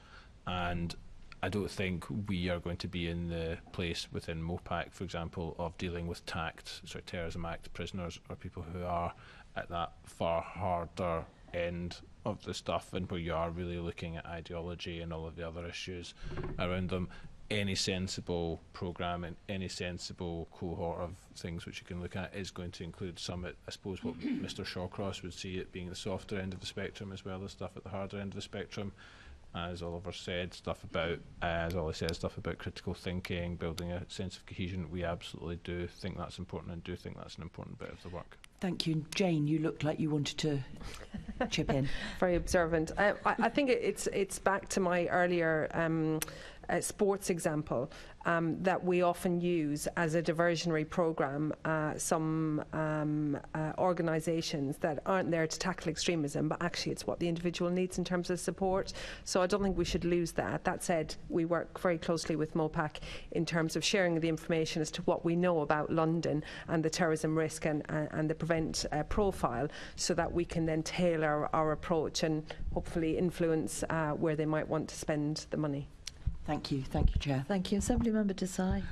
and I don't think we are going to be in the place within MOPAC, for example, of dealing with Terrorism Act prisoners or people who are at that far harder end of the stuff, and where you are really looking at ideology and all of the other issues around them. Any sensible programme and any sensible cohort of things which you can look at is going to include some, I suppose, what Mr Shawcross would see it being the softer end of the spectrum, as well as stuff at the harder end of the spectrum. As Oliver said, stuff about critical thinking, building a sense of cohesion. We absolutely do think that's important, and do think that's an important bit of the work. Thank you. Jane, you looked like you wanted to chip in. Very observant. I think it's back to my earlier sports example that we often use as a diversionary programme. Some organisations that aren't there to tackle extremism, but actually it's what the individual needs in terms of support. So I don't think we should lose that. That said, we work very closely with MOPAC in terms of sharing the information as to what we know about London and the terrorism risk and the prevent profile, so that we can then tailor our approach and hopefully influence where they might want to spend the money. Thank you, Chair. Thank you. Assemblymember Desai.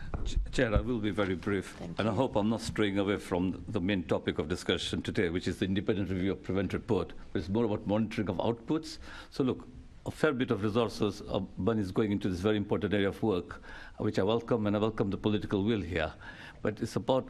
Chair, I will be very brief, and I hope I'm not straying away from the main topic of discussion today, which is the independent review of Prevent report. It's more about monitoring of outputs. So look, a fair bit of resources money is going into this very important area of work, which I welcome, and I welcome the political will here. But it's about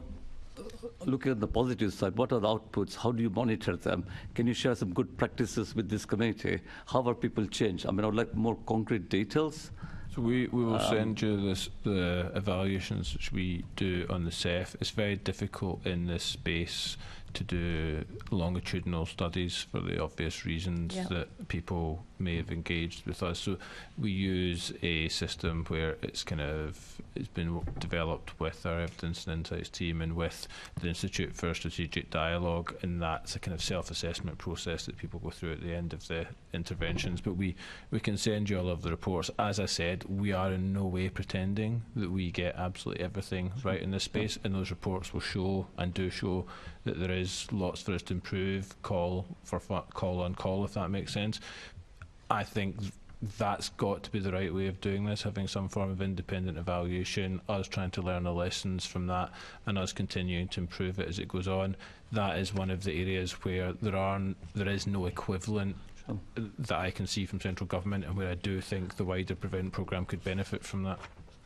looking at the positive side. What are the outputs? How do you monitor them? Can you share some good practices with this committee? How are people changed? I mean, I would like more concrete details. So we will send you the evaluations which we do on the CEF. It's very difficult in this space to do longitudinal studies for the obvious reasons that people may have engaged with us. So we use a system where it's been developed with our Evidence and Insights team and with the Institute for Strategic Dialogue, and that's a kind of self-assessment process that people go through at the end of the interventions. But we can send you all of the reports. As I said, we are in no way pretending that we get absolutely everything right in this space, and those reports will show and do show that there is lots for us to improve, call on call, if that makes sense. I think that's got to be the right way of doing this, having some form of independent evaluation, us trying to learn the lessons from that, and us continuing to improve it as it goes on. That is one of the areas where there is no equivalent that I can see from central government, and where I do think the wider Prevent programme could benefit from that.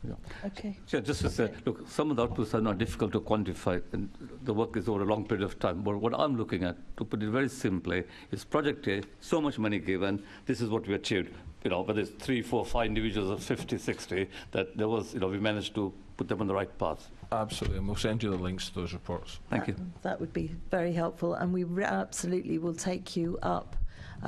Yeah. Okay. Sure, just to say, look, some of the outputs are not difficult to quantify, and the work is over a long period of time. But what I'm looking at, to put it very simply, is Project A, so much money given, this is what we achieved. Whether it's 3, 4, 5 individuals or 50, 60, that there was, we managed to put them on the right path. Absolutely, and we'll send you the links to those reports. Thank you. That would be very helpful, and we absolutely will take you up,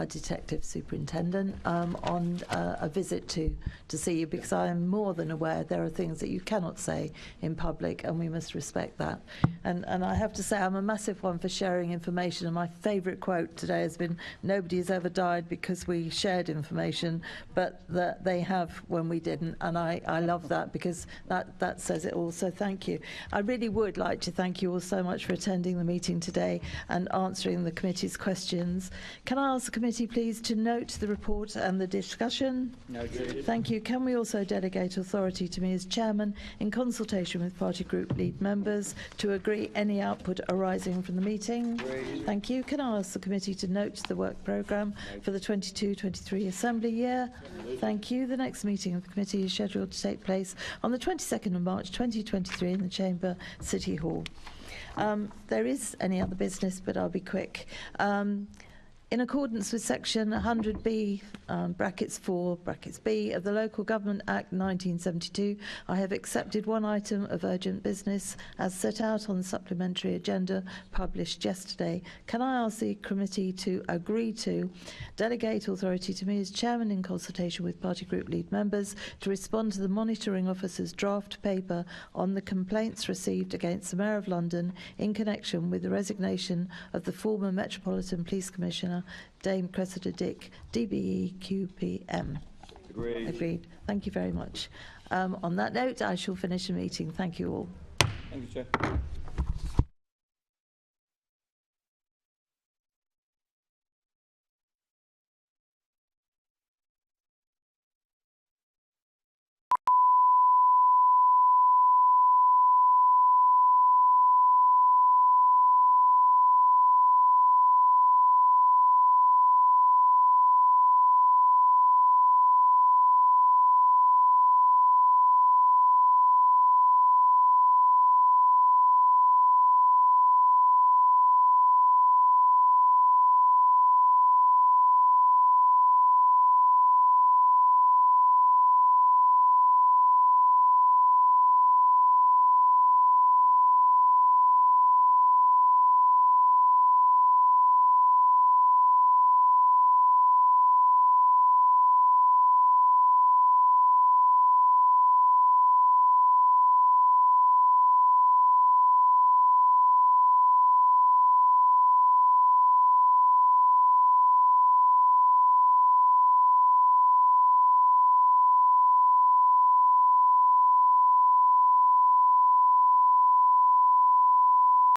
Detective Superintendent, on a visit to see you, because I am more than aware there are things that you cannot say in public, and we must respect that. And I have to say, I'm a massive one for sharing information, and my favourite quote today has been, "Nobody has ever died because we shared information, but that they have when we didn't." And I love that, because that says it all. So thank you. I really would like to thank you all so much for attending the meeting today and answering the committee's questions. Can I ask the committee please to note the report and the discussion? Noted. Thank you. Can we also delegate authority to me as chairman, in consultation with party group lead members, to agree any output arising from the meeting? Agreed. Thank you. Can I ask the committee to note the work programme for the 22-23 Assembly year? Thank you. The next meeting of the committee is scheduled to take place on the 22nd of March 2023 in the Chamber, City Hall. There is any other business, but I'll be quick. In accordance with section 100B, brackets 4, brackets B of the Local Government Act 1972, I have accepted one item of urgent business as set out on the supplementary agenda published yesterday. Can I ask the committee to agree to delegate authority to me as chairman, in consultation with party group lead members, to respond to the monitoring officer's draft paper on the complaints received against the Mayor of London in connection with the resignation of the former Metropolitan Police Commissioner, Dame Cressida Dick, DBE QPM. Agreed. Agreed. Thank you very much. On that note, I shall finish the meeting. Thank you all. Thank you, Chair.